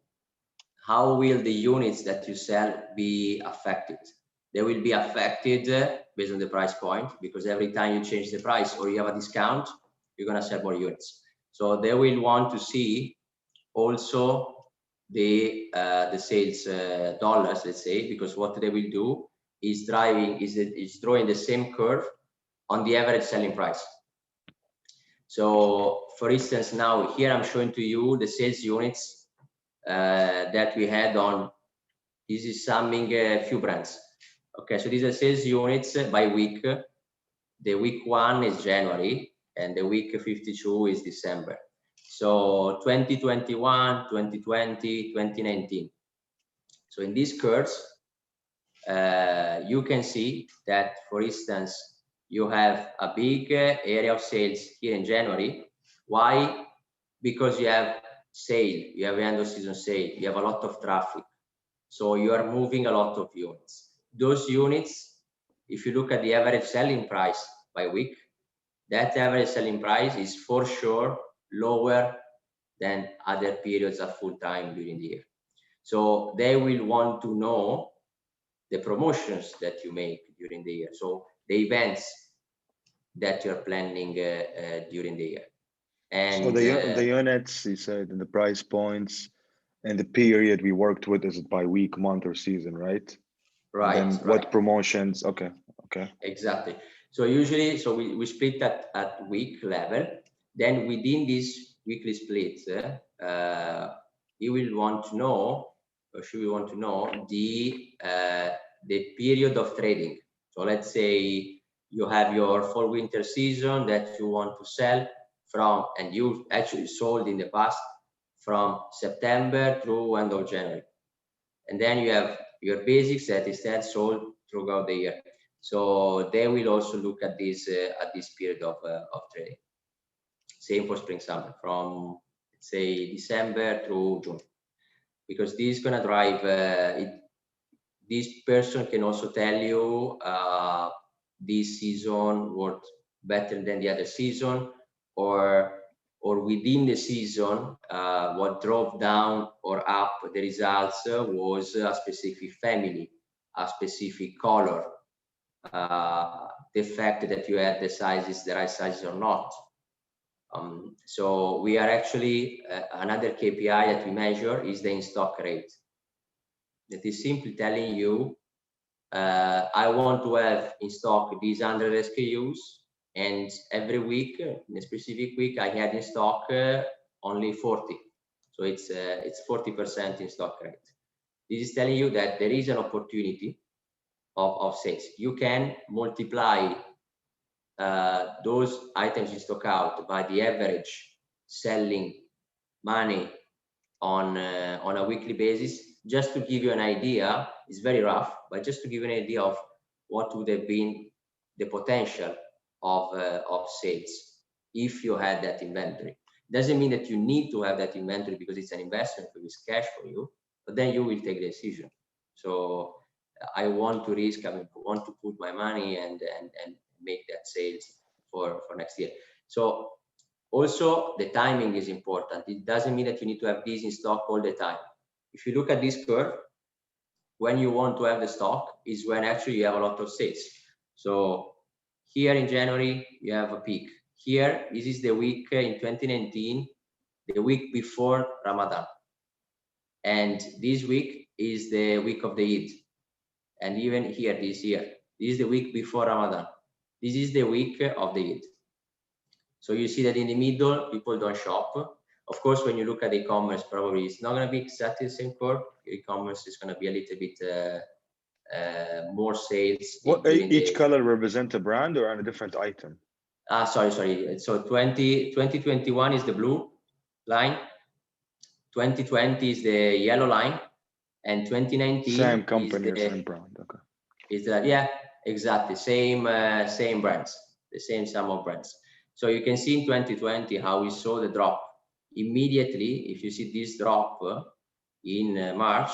will the units that you sell be affected? They will be affected based on the price point, because every time you change the price or you have a discount, you're going to sell more units. So they will want to see also the sales dollars, let's say, because what they will do is drawing the same curve on the average selling price. So for instance, now here I'm showing to you the sales units that we had on, this is summing a few brands. Okay, so these are sales units by week. The week 1 is January and the week 52 is December. So 2021, 2020, 2019. So in these curves, you can see that, for instance, you have a big area of sales here in January. Why? Because you have sale, you have end of season sale, you have a lot of traffic. So you are moving a lot of units. Those units, if you look at the average selling price by week, that average selling price is for sure lower than other periods at full time during the year. So they will want to know the promotions that you make during the year. So the events that you're planning during the year. And so the units, you said, and the price points and the period we worked with, is it by week, month, or season, right? Right. And then what promotions? Okay. Exactly. So usually, so we split at week level. Then within this weekly split, you will want to know, or should we want to know, the period of trading. So let's say you have your fall winter season that you want to sell from, and you've actually sold in the past from September through end of January. And then you have your basics that instead sold throughout the year. So they will also look at this period of trading. Same for spring summer, from let's say December through June, because this is gonna drive it. This person can also tell you this season worked better than the other season, or within the season, what drove down or up the results was a specific family, a specific color, the fact that you had the right sizes or not. So we are actually, another KPI that we measure is the in-stock rate. That is simply telling you, I want to have in stock these 100 SKUs, and every week, in a specific week, I had in stock only 40. So it's 40% in stock rate. This is telling you that there is an opportunity of sales. You can multiply those items in stock out by the average selling money on a weekly basis. just to give you an idea, it's very rough, but just to give you an idea of what would have been the potential of sales if you had that inventory. Doesn't mean that you need to have that inventory because it's an investment, because it's cash for you, but then you will take the decision. So I want to risk, I want to put my money and make that sales for next year. So also the timing is important. It doesn't mean that you need to have this in stock all the time. If you look at this curve, when you want to have the stock is when actually you have a lot of sales. So here in January, you have a peak. Here, this is the week in 2019, the week before Ramadan. And this week is the week of the Eid. And even here this year, this is the week before Ramadan. This is the week of the Eid. So you see that in the middle, people don't shop. Of course, when you look at e-commerce, probably it's not going to be exactly the same curve. E-commerce is going to be a little bit more sales. What, each color represent a brand or on a different item? Sorry. So 2021 is the blue line. 2020 is the yellow line. And 2019 same company, is the, same brand. Okay. Is that, yeah, exactly. Same brands, the same sum of brands. So you can see in 2020 how we saw the drop. Immediately, if you see this drop in March,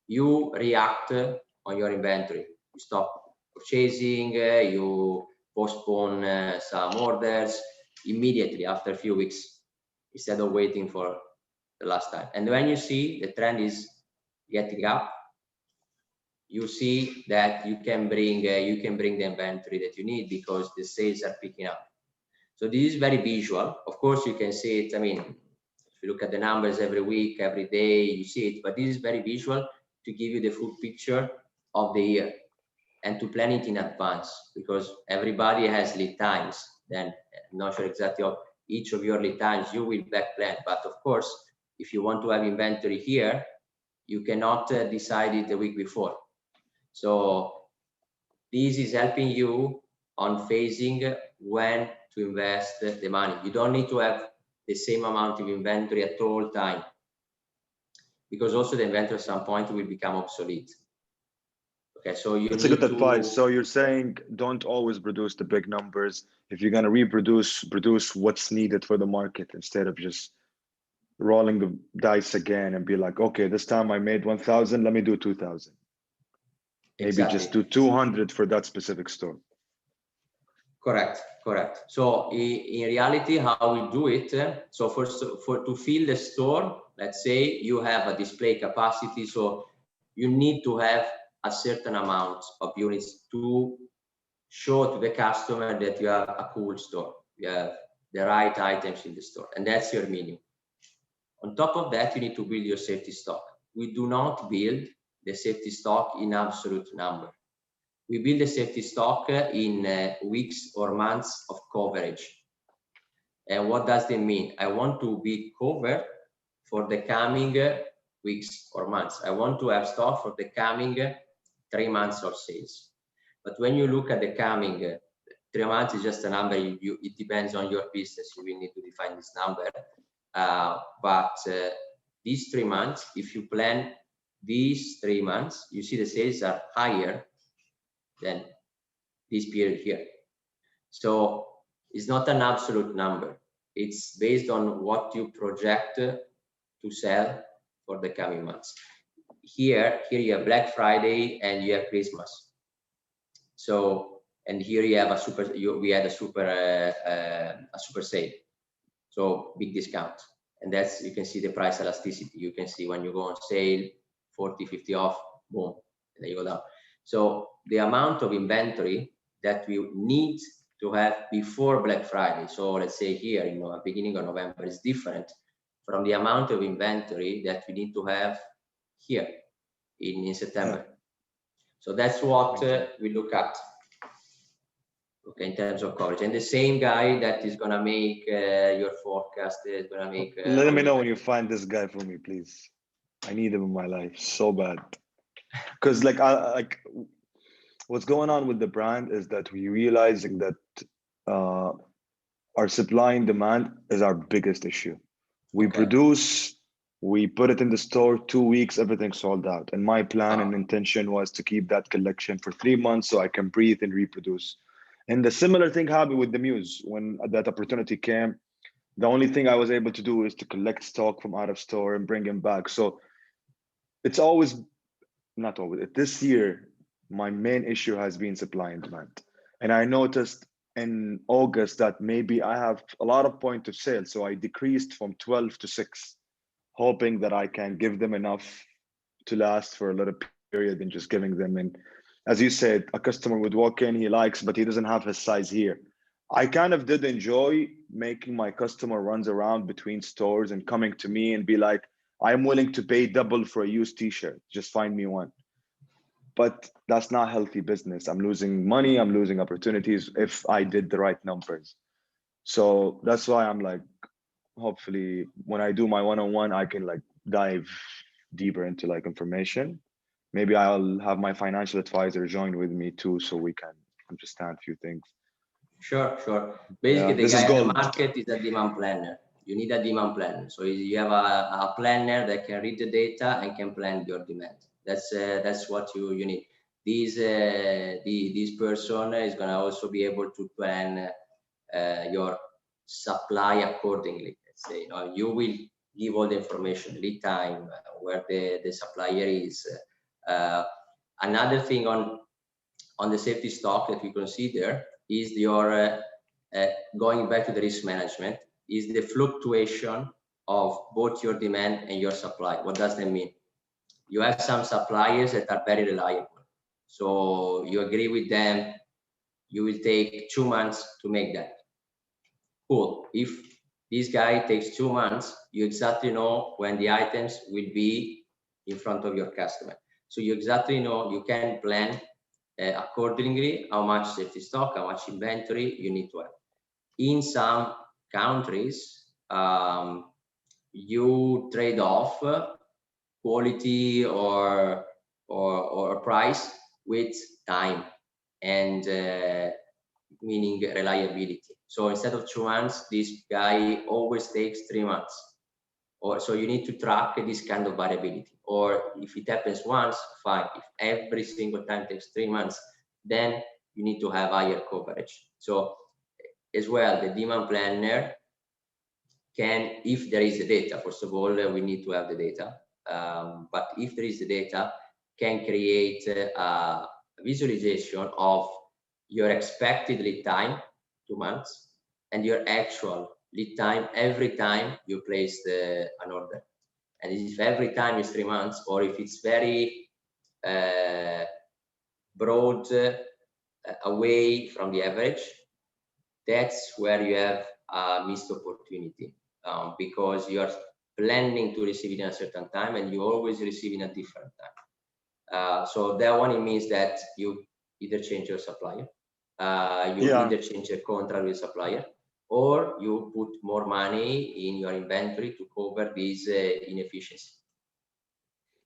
you react on your inventory. You stop purchasing, you postpone some orders immediately after a few weeks instead of waiting for the last time. And when you see the trend is getting up, you see that you can bring the inventory that you need because the sales are picking up. So this is very visual. Of course, you can see it. I mean, if you look at the numbers every week, every day, you see it. But this is very visual to give you the full picture of the year and to plan it in advance, because everybody has lead times. Then I'm not sure exactly of each of your lead times you will back plan. But of course, if you want to have inventory here, you cannot decide it the week before. So this is helping you on phasing when to invest the money. You don't need to have the same amount of inventory at all time, because also the inventory at some point will become obsolete. Okay, so you That's a good advice. So you're saying don't always produce the big numbers. If you're going to reproduce, produce what's needed for the market instead of just rolling the dice again and be like, okay, this time I made 1,000, let me do 2,000. Maybe exactly. Just do 200 for that specific store. Correct. So in reality, how we do it, so first to fill the store, let's say you have a display capacity, so you need to have a certain amount of units to show to the customer that you have a cool store, you have the right items in the store, and that's your menu. On top of that, you need to build your safety stock. We do not build the safety stock in absolute number. We build the safety stock in weeks or months of coverage. And what does that mean? I want to be covered for the coming weeks or months. I want to have stock for the coming 3 months of sales. But when you look at the coming 3 months, is just a number. It depends on your business. You will need to define this number. But these 3 months, if you plan these 3 months, you see the sales are higher than this period here. So it's not an absolute number. It's based on what you project to sell for the coming months. Here you have Black Friday and you have Christmas. So, and here you have we had a super sale. So big discount. And that's, you can see the price elasticity. You can see when you go on sale, 40, 50 off, boom, and then you go down. So the amount of inventory that we need to have before Black Friday, so let's say here, beginning of November, is different from the amount of inventory that we need to have here in September. So that's what we look at, okay, in terms of coverage. And the same guy that is gonna make your forecast is gonna make. Let me know when you find this guy for me, please. I need him in my life so bad. Because what's going on with the brand is that we're realizing that our supply and demand is our biggest issue. We produce We put it in the store, 2 weeks, everything sold out. And my plan and intention was to keep that collection for 3 months so I can breathe and reproduce. And the similar thing happened with the Muse. When that opportunity came, the only thing I was able to do is to collect stock from out of store and bring them back. So it's always, not always, this year, my main issue has been supply and demand. And I noticed in August that maybe I have a lot of point of sale. So I decreased from 12 to 6, hoping that I can give them enough to last for a little period and just giving them. And as you said, a customer would walk in, he likes, but he doesn't have his size here. I kind of did enjoy making my customer runs around between stores and coming to me and be like, I'm willing to pay double for a used t-shirt, just find me one. But that's not healthy business. I'm losing money, I'm losing opportunities if I did the right numbers. So that's why I'm like, hopefully when I do my one-on-one, I can like dive deeper into like information. Maybe I'll have my financial advisor join with me too, so we can understand a few things. Sure. Basically, the this guy is in the gold. market is a demand planner. You need a demand planner. So you have a planner that can read the data and can plan your demand. That's what you need. This person is gonna also be able to plan your supply accordingly. Let's say, you will give all the information, lead time, where the supplier is. Another thing on the safety stock that we consider is your going back to the risk management, is the fluctuation of both your demand and your supply. What does that mean? You have some suppliers that are very reliable. So you agree with them, you will take 2 months to make that. Cool. If this guy takes 2 months, you exactly know when the items will be in front of your customer. So you exactly know, you can plan accordingly how much safety stock, how much inventory you need to have. In some countries, you trade off quality or price with time, and meaning reliability. So instead of 2 months, this guy always takes 3 months. Or so you need to track this kind of variability. Or if it happens once, fine. If every single time takes 3 months, then you need to have higher coverage. So as well, the demand planner can, if there is the data, first of all, we need to have the data. But if there is the data, can create a visualization of your expected lead time, 2 months, and your actual lead time every time you place an order. And if every time is 3 months, or if it's very broad away from the average, that's where you have a missed opportunity, because you are planning to receive it in a certain time and you always receive in a different time. So that one, it means that you either change your supplier, you either change your contract with supplier, or you put more money in your inventory to cover these inefficiency.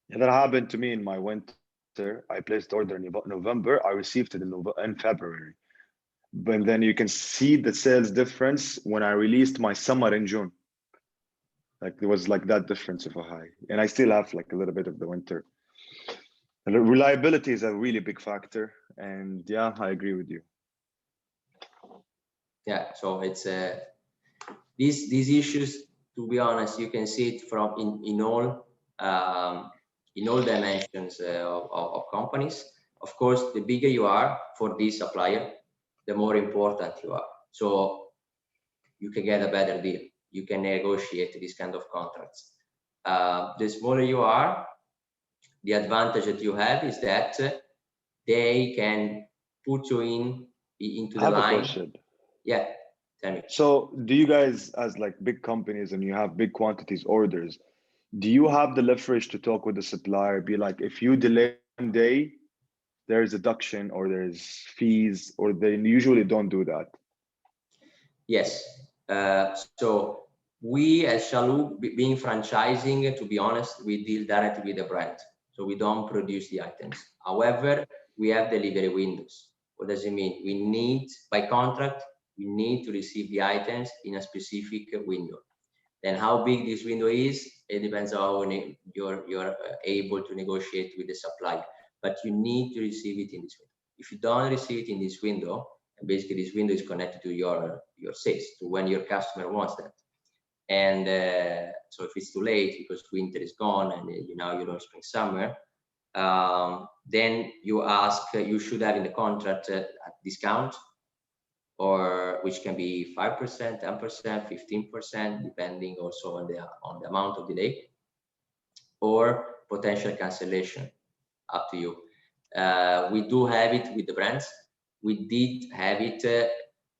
Yeah, that happened to me in my winter. I placed order in November. I received it in February. But then you can see the sales difference when I released my summer in June. Like there was like that difference of a high, and I still have like a little bit of the winter. And reliability is a really big factor, and yeah, I agree with you. Yeah, so it's these issues. To be honest, you can see it from in all dimensions of companies. Of course, the bigger you are for this supplier, the more important you are. So you can get a better deal. You can negotiate this kind of contracts. The smaller you are, the advantage that you have is that they can put you into the line. Question. Yeah, tell me. So do you guys, as like big companies and you have big quantities orders, do you have the leverage to talk with the supplier, be like, if you delay 1 day, there's a deduction or there's fees, or they usually don't do that? Yes. So we as Chalhoub, being franchising, to be honest, we deal directly with the brand. So we don't produce the items. However, we have delivery windows. What does it mean? We need, by contract, we need to receive the items in a specific window. Then how big this window is, it depends on how you're able to negotiate with the supplier. But you need to receive it in this window. If you don't receive it in this window, and basically this window is connected to your sales, to when your customer wants that. And so if it's too late because winter is gone and now you're on spring summer, then you should have in the contract a discount, or which can be 5%, 10%, 15%, depending also on the amount of delay, or potential cancellation, up to you. We do have it with the brands. We did have it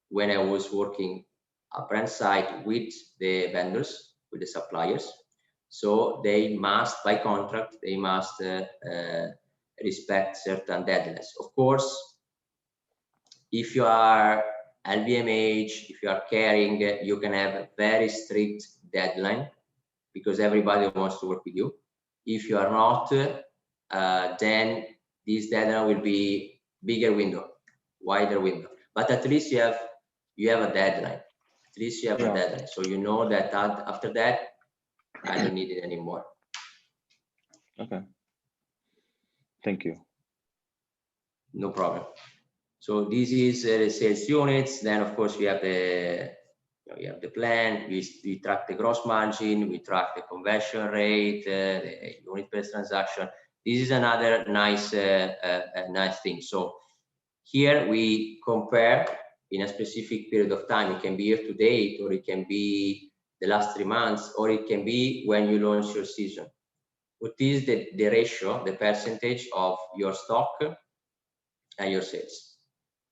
when I was working a brand side with the vendors, with the suppliers. So they must, by contract, they must respect certain deadlines. Of course, if you are LVMH, if you are caring, you can have a very strict deadline because everybody wants to work with you. If you are not, then this deadline will be bigger window, wider window. But at least you have a deadline. At least you have a deadline, so you know that after that, I don't need it anymore. Okay. Thank you. No problem. So this is the sales units. Then of course we have the plan. We track the gross margin. We track the conversion rate, the unit per transaction. This is another nice nice thing. So here we compare in a specific period of time. It can be year to date, or it can be the last 3 months, or it can be when you launch your season. What is the ratio, the percentage of your stock and your sales?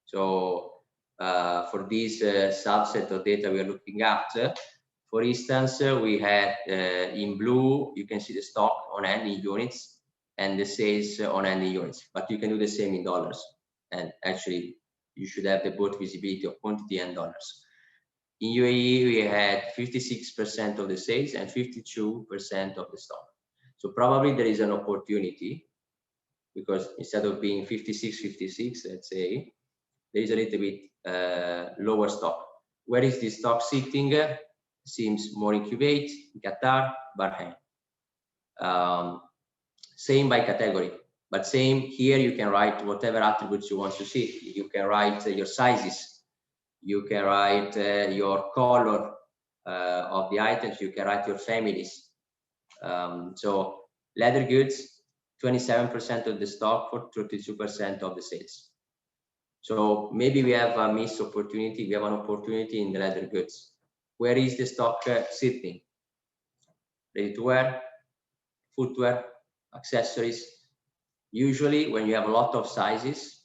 So for this subset of data we are looking at, for instance, we had in blue, you can see the stock on hand in units and the sales on hand in units, but you can do the same in dollars. And actually, you should have the both visibility of quantity and dollars. In UAE, we had 56% of the sales and 52% of the stock. So probably there is an opportunity, because instead of being 56, let's say, there is a little bit lower stock. Where is this stock sitting? Seems more in Kuwait, in Qatar, Bahrain. Same by category, but same here, you can write whatever attributes you want to see. You can write your sizes, you can write your color of the items, you can write your families. So leather goods, 27% of the stock for 32% of the sales. So maybe we have a missed opportunity. We have an opportunity in the leather goods. Where is the stock sitting? Ready to wear, footwear, accessories. Usually when you have a lot of sizes,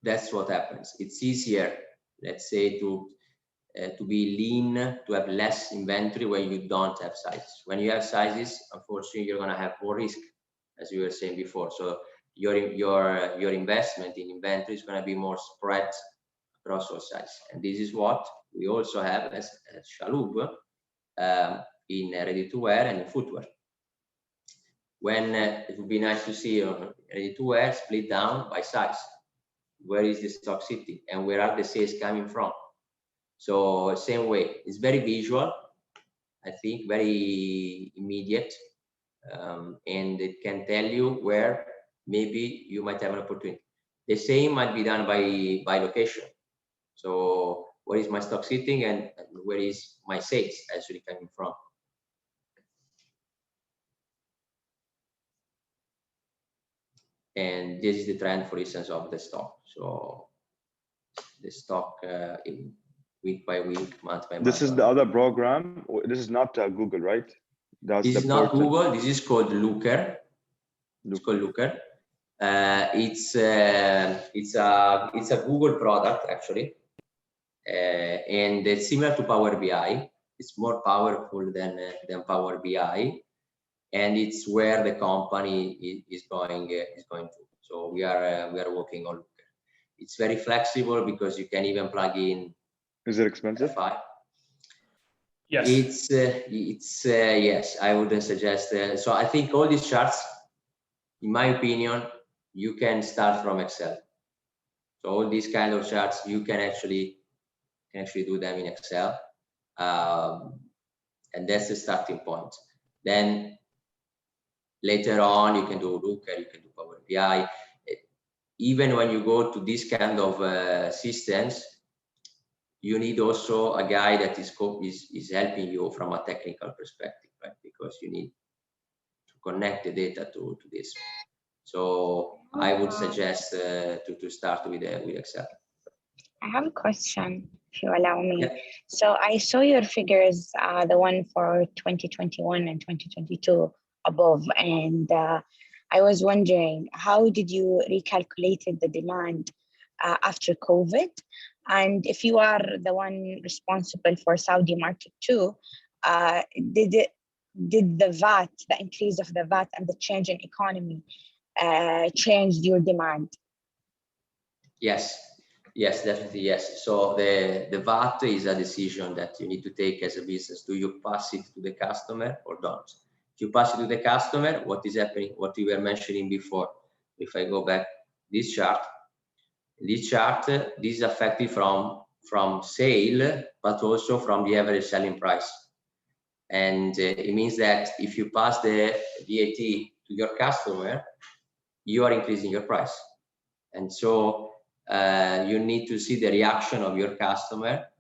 that's what happens. It's easier, let's say, to be lean, to have less inventory when you don't have sizes. When you have sizes, unfortunately, you're going to have more risk, as we were saying before. So your investment in inventory is going to be more spread across all sizes. And this is what we also have as Chalhoub in ready-to-wear and in footwear. When it would be nice to see ready-to-wear split down by size. Where is the stock sitting and where are the sales coming from? So same way, it's very visual, I think, very immediate, and it can tell you where maybe you might have an opportunity. The same might be done by location. So where is my stock sitting and where is my sales actually coming from? And this is the trend, for instance, of the stock. So the stock in week by week, month by month. This is the other program. This is not Google, right? That's this is not Google. This is called Looker. It's called Looker. It's a Google product actually, and it's similar to Power BI. It's more powerful than Power BI, and it's where the company is going to. So we are working on Looker. It's very flexible because you can even plug in. Is it expensive? Yes. It's yes. I wouldn't suggest. So I think all these charts, in my opinion, you can start from Excel. So all these kind of charts, you can actually do them in Excel. And that's the starting point. Then later on, you can do Looker, you can do Power BI. Even when you go to this kind of systems, you need also a guy that is helping you from a technical perspective, right? Because you need to connect the data to this. So I would suggest to start with Excel. I have a question, if you allow me. Yeah. So I saw your figures, the one for 2021 and 2022 above, and I was wondering, how did you recalculate the demand after COVID? And if you are the one responsible for Saudi market too, did the VAT, the increase of the VAT and the change in economy changed your demand? Yes, definitely yes. So the VAT is a decision that you need to take as a business. Do you pass it to the customer or don't? If you pass it to the customer, what is happening? What you were mentioning before. If I go back this chart, this is affected from sale, but also from the average selling price. And it means that if you pass the VAT to your customer, you are increasing your price. And so you need to see the reaction of your customer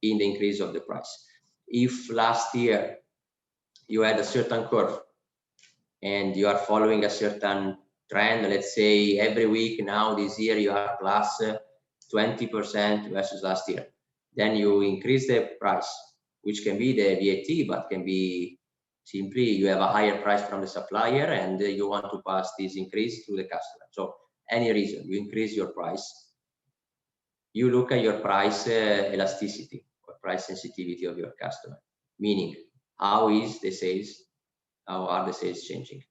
in the increase of the price. If last year you had a certain curve and you are following a certain trend, let's say every week now this year you are plus 20% versus last year, then you increase the price, which can be the VAT, but can be simply you have a higher price from the supplier and you want to pass this increase to the customer. So any reason you increase your price, you look at your price elasticity or price sensitivity of your customer, meaning how is the sales, how are the sales changing?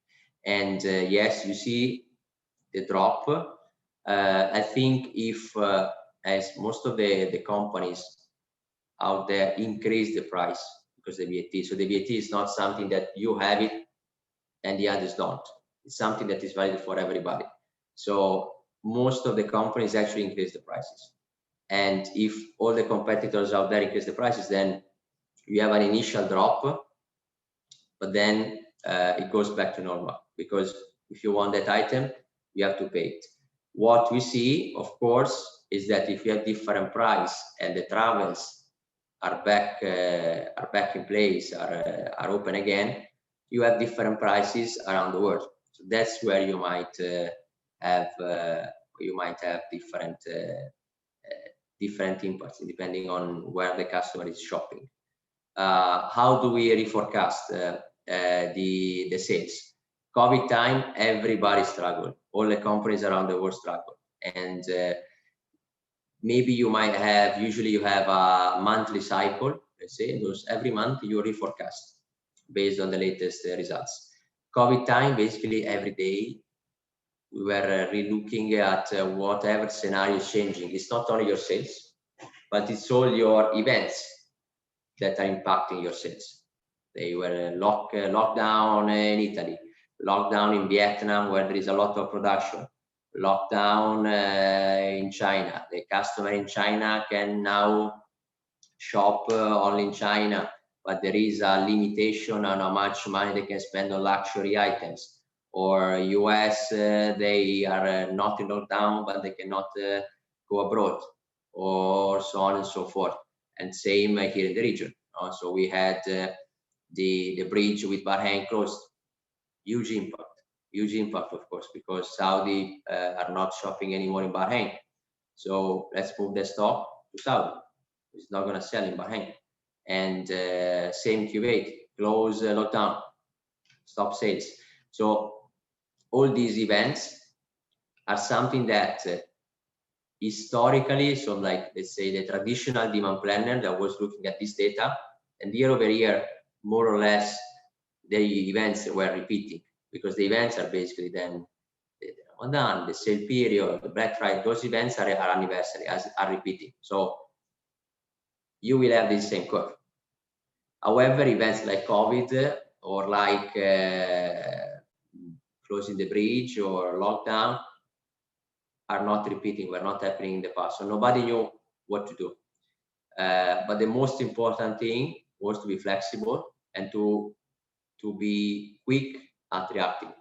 And yes, you see the drop. I think if as most of the companies out there increase the price because the VAT, so the VAT is not something that you have it and the others don't. It's something that is valid for everybody. So most of the companies actually increase the prices. And if all the competitors out there increase the prices, then you have an initial drop, but then it goes back to normal, because if you want that item, you have to pay it. What we see, of course, is that if you have different price and the travels are back in place, are open again, you have different prices around the world. So that's where you might have different impacts depending on where the customer is shopping. How do we reforecast the sales? COVID time, everybody struggled. All the companies around the world struggled. And maybe you might have, usually you have a monthly cycle, let's say, those every month you reforecast based on the latest results. COVID time, basically every day, we were re-looking at whatever scenario is changing. It's not only your sales, but it's all your events that are impacting your sales. They were lockdown in Italy, lockdown in Vietnam, where there is a lot of production, lockdown in China. The customer in China can now shop only in China, but there is a limitation on how much money they can spend on luxury items. Or US, they are not in lockdown, but they cannot go abroad, or so on and so forth. And same here in the region. So we had the bridge with Bahrain closed. Huge impact, of course, because Saudi are not shopping anymore in Bahrain. So let's move the stock to Saudi. It's not going to sell in Bahrain. And same Kuwait, close, lockdown, stop sales. So all these events are something that historically, so like, let's say the traditional demand planner that was looking at this data, and year over year, more or less, the events were repeating, because the events are basically then the Ramadan, the sale period, the Black Friday, those events are anniversary, are repeating. So you will have the same curve. However, events like COVID or like closing the bridge or lockdown are not repeating, were not happening in the past. So nobody knew what to do. But the most important thing was to be flexible and to be quick at reacting,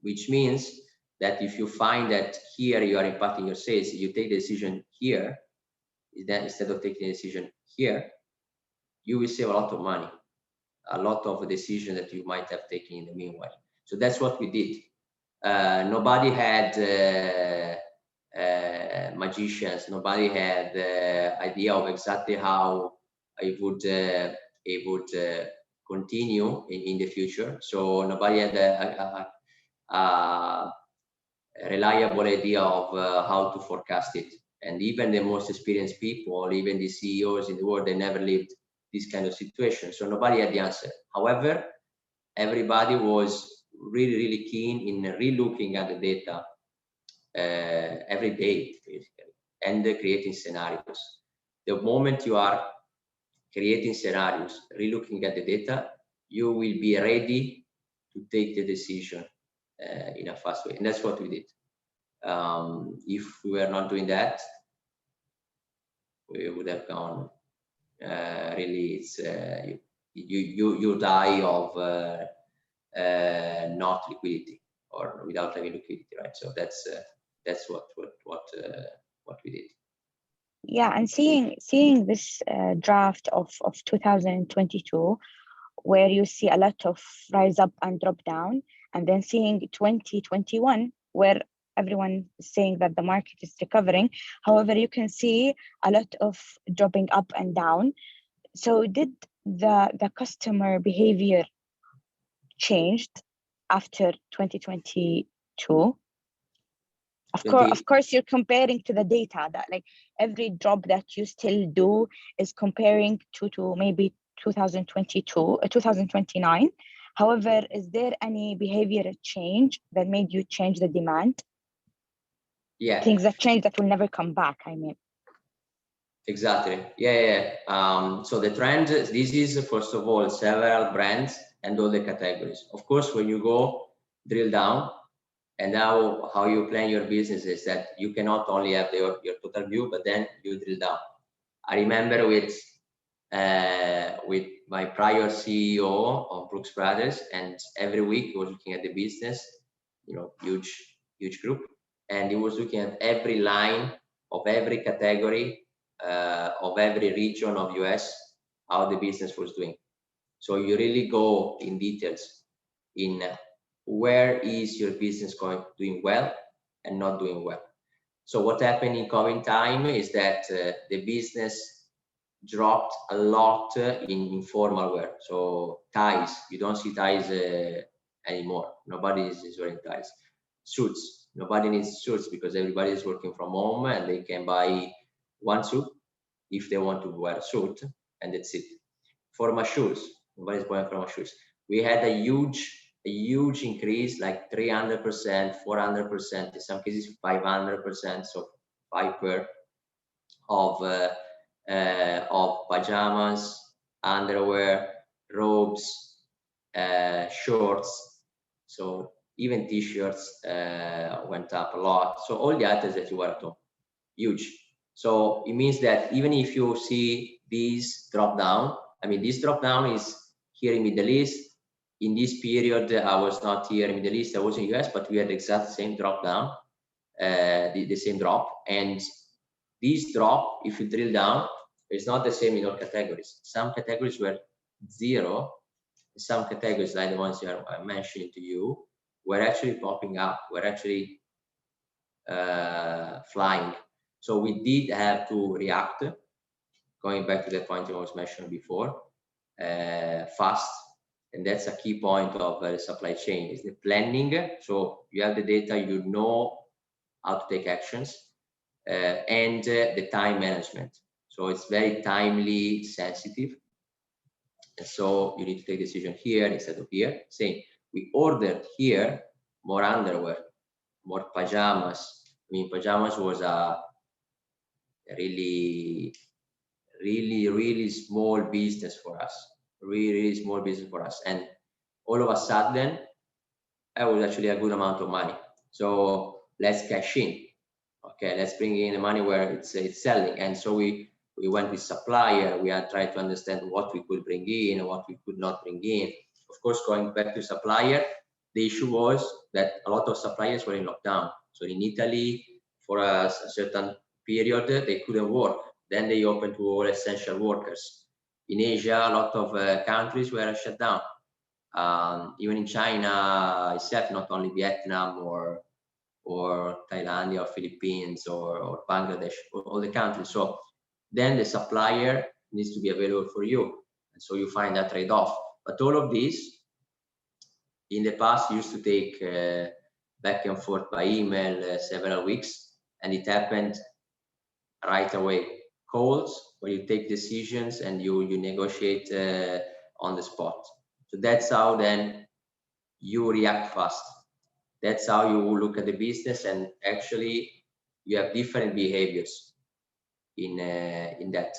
which means that if you find that here you are impacting your sales, you take the decision here, then instead of taking a decision here, you will save a lot of money, a lot of decisions that you might have taken in the meanwhile. So that's what we did. Nobody had magicians. Nobody had idea of exactly how it would continue in the future. So nobody had a reliable idea of how to forecast it. And even the most experienced people, even the CEOs in the world, they never lived this kind of situation. So nobody had the answer. However, everybody was really, really keen in re-looking at the data every day, basically, and creating scenarios. The moment you are creating scenarios, re-looking at the data, you will be ready to take the decision in a fast way. And that's what we did. If we were not doing that, we would have gone really, it's you die of not liquidity or without having liquidity, right? So that's what we did. Yeah, and seeing this draft of 2022, where you see a lot of rise up and drop down, and then seeing 2021, where everyone is saying that the market is recovering. However, you can see a lot of dropping up and down. So did the customer behavior changed after 2022? Of course, you're comparing to the data that like every drop that you still do is comparing to maybe 2022, 2029. However, is there any behavioral change that made you change the demand? Yeah. Things that change that will never come back, I mean. Exactly. Yeah. So the trend, this is first of all, several brands and all the categories. Of course, when you go drill down, and now how you plan your business is that you cannot only have your total view, but then you drill down. I remember with my prior CEO of Brooks Brothers, and every week he was looking at the business, huge group, and he was looking at every line of every category of every region of US, how the business was doing. So you really go in details in where is your business doing well and not doing well. So what happened in COVID time is that the business dropped a lot in informal wear. So ties, you don't see ties anymore. Nobody is wearing ties. Suits, nobody needs suits because everybody is working from home and they can buy one suit if they want to wear a suit, and that's it. Formal shoes, nobody's buying formal shoes. We had a huge increase, like 300%, 400%, in some cases 500%, so 5 pair of pajamas, underwear, robes, shorts. So even t-shirts went up a lot. So all the items that you wear at home, huge. So it means that even if you see these drop down, I mean, this drop down is here in Middle East. In this period, I was not here in Middle East, I was in US, but we had the exact same drop down, the same drop. And this drop, if you drill down, is not the same in all categories. Some categories were zero. Some categories, like the ones I'm mentioning to you, were actually popping up, were actually flying. So we did have to react, going back to the point I was mentioning before, fast. And that's a key point of the supply chain, is the planning. So you have the data, you know how to take actions, and the time management. So it's very timely sensitive. And so you need to take a decision here instead of here. Saying we ordered here more underwear, more pajamas. I mean, pajamas was a really small business for us, really small business for us. And all of a sudden, that was actually a good amount of money. So let's cash in. Okay, let's bring in the money where it's selling. And so we We went with supplier. We had tried to understand what we could bring in and what we could not bring in. Of course, going back to supplier, the issue was that a lot of suppliers were in lockdown. So in Italy, for a certain period, they couldn't work. Then they opened to all essential workers. In Asia, a lot of countries were shut down. Even in China itself, not only Vietnam or Thailand or Philippines or Bangladesh, all the countries. So then the supplier needs to be available for you. And so you find that trade-off. But all of this, in the past, used to take back and forth by email several weeks, and it happened right away. Calls where you take decisions and you negotiate on the spot. So that's how then you react fast. That's how you look at the business, and actually you have different behaviors in that.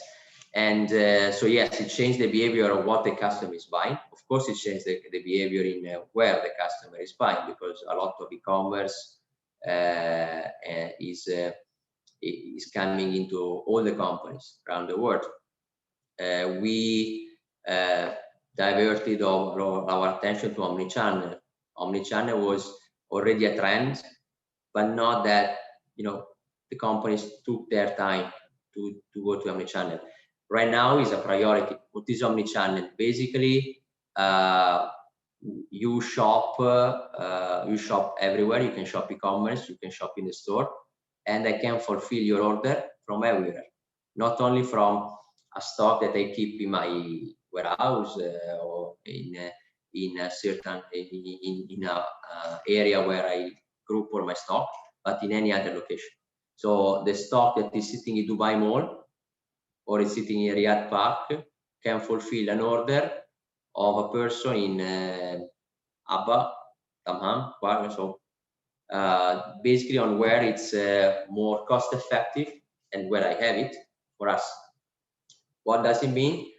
And so yes, it changed the behavior of what the customer is buying. Of course, it changed the behavior in where the customer is buying, because a lot of e-commerce is coming into all the companies around the world. We diverted our attention to omnichannel. Omnichannel was already a trend, but not that, you know, the companies took their time to go to omnichannel. Right now is a priority. What is omnichannel? Basically, you shop everywhere. You can shop e-commerce, you can shop in the store, and I can fulfill your order from everywhere, not only from a stock that I keep in my warehouse or in a certain area where I group all my stock, but in any other location. So the stock that is sitting in Dubai Mall or is sitting in Riyadh Park can fulfill an order of a person in Abba, Tamham, so basically on where it's more cost effective and where I have it for us. What does it mean?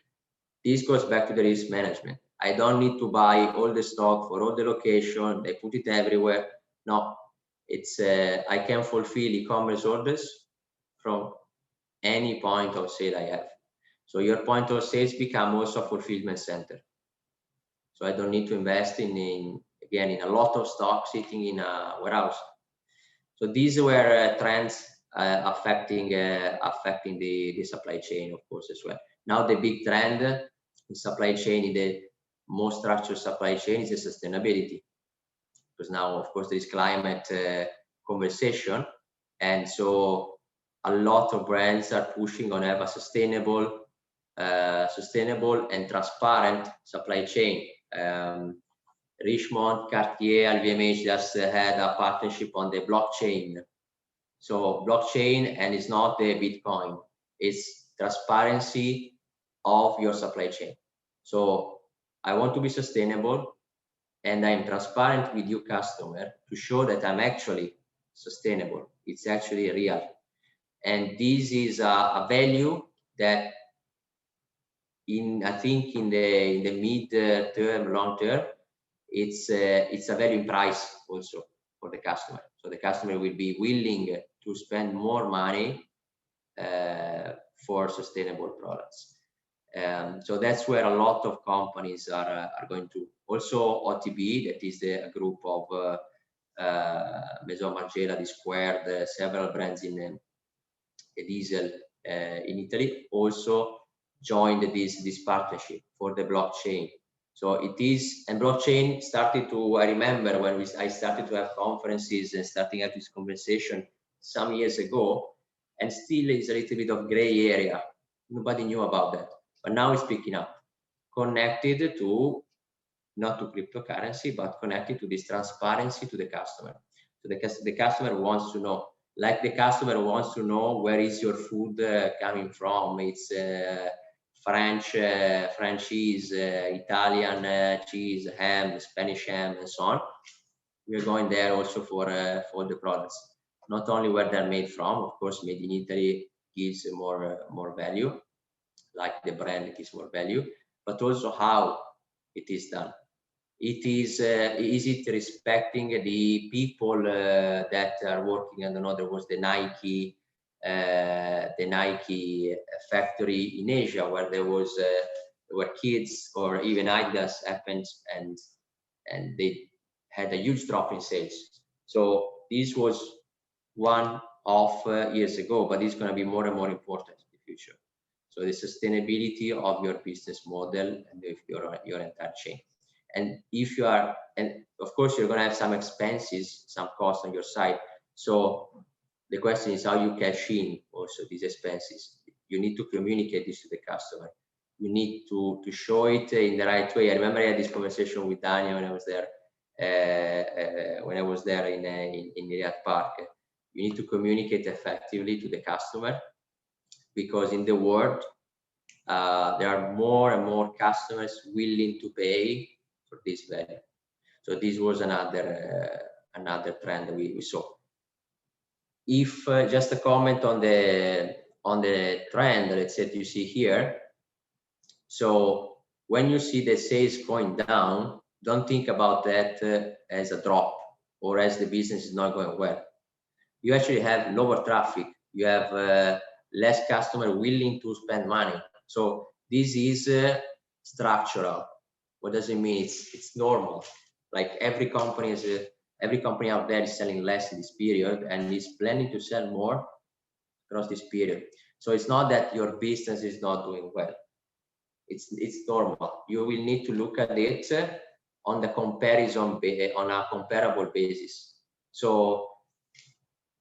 This goes back to the risk management. I don't need to buy all the stock for all the location. They put it everywhere. No, it's I can fulfill e-commerce orders from any point of sale I have. So your point of sales become also a fulfillment center. So I don't need to invest in a lot of stock sitting in a warehouse. So these were trends affecting the supply chain, of course, as well. Now the big trend in supply chain, in the most structured supply chain, is the sustainability, because now, of course, there is climate conversation, and so a lot of brands are pushing on have a sustainable and transparent supply chain. Richemont, Cartier, LVMH just had a partnership on the blockchain. So blockchain, and it's not the Bitcoin, it's transparency of your supply chain. So I want to be sustainable, and I'm transparent with you, customer, to show that I'm actually sustainable. It's actually real. And this is a value that I think in the mid term, long term, it's a value in price also for the customer. So the customer will be willing to spend more money for sustainable products. So that's where a lot of companies are going to. Also OTB, that is a group of Maison Margiela, D Squared, several brands in the diesel in Italy, also joined this partnership for the blockchain. So it is, and blockchain started to, I remember when I started to have conferences and starting at this conversation some years ago, and still is a little bit of gray area. Nobody knew about that, but now it's picking up, connected to, not to cryptocurrency, but connected to this transparency to the customer. So the customer wants to know, like the customer wants to know where is your food coming from. It's French cheese, Italian cheese, ham, Spanish ham, and so on. We're going there also for the products, not only where they're made from. Of course, made in Italy gives more value, like the brand gives more value, but also how it is done. Is it respecting the people that are working? I don't know, there was the Nike the Nike factory in Asia, where there were kids, or even Adidas happened, and they had a huge drop in sales. So this was one of years ago, but it's going to be more and more important in the future. So the sustainability of your business model and your entire chain. And if you are, and of course you're going to have some expenses, some costs on your side. So the question is how you cash in also these expenses. You need to communicate this to the customer. You need to show it in the right way. I remember I had this conversation with Daniel when I was there. In Riyadh Park. You need to communicate effectively to the customer, because in the world there are more and more customers willing to pay for this value. So this was another trend that we saw. If just a comment on the trend, let's say that you see here. So when you see the sales going down, don't think about that as a drop or as the business is not going well. You actually have lower traffic. You have less customer willing to spend money. So this is structural. What does it mean? It's normal. Like every company out there is selling less in this period and is planning to sell more across this period. So it's not that your business is not doing well. It's normal. You will need to look at it on the comparison, on a comparable basis. So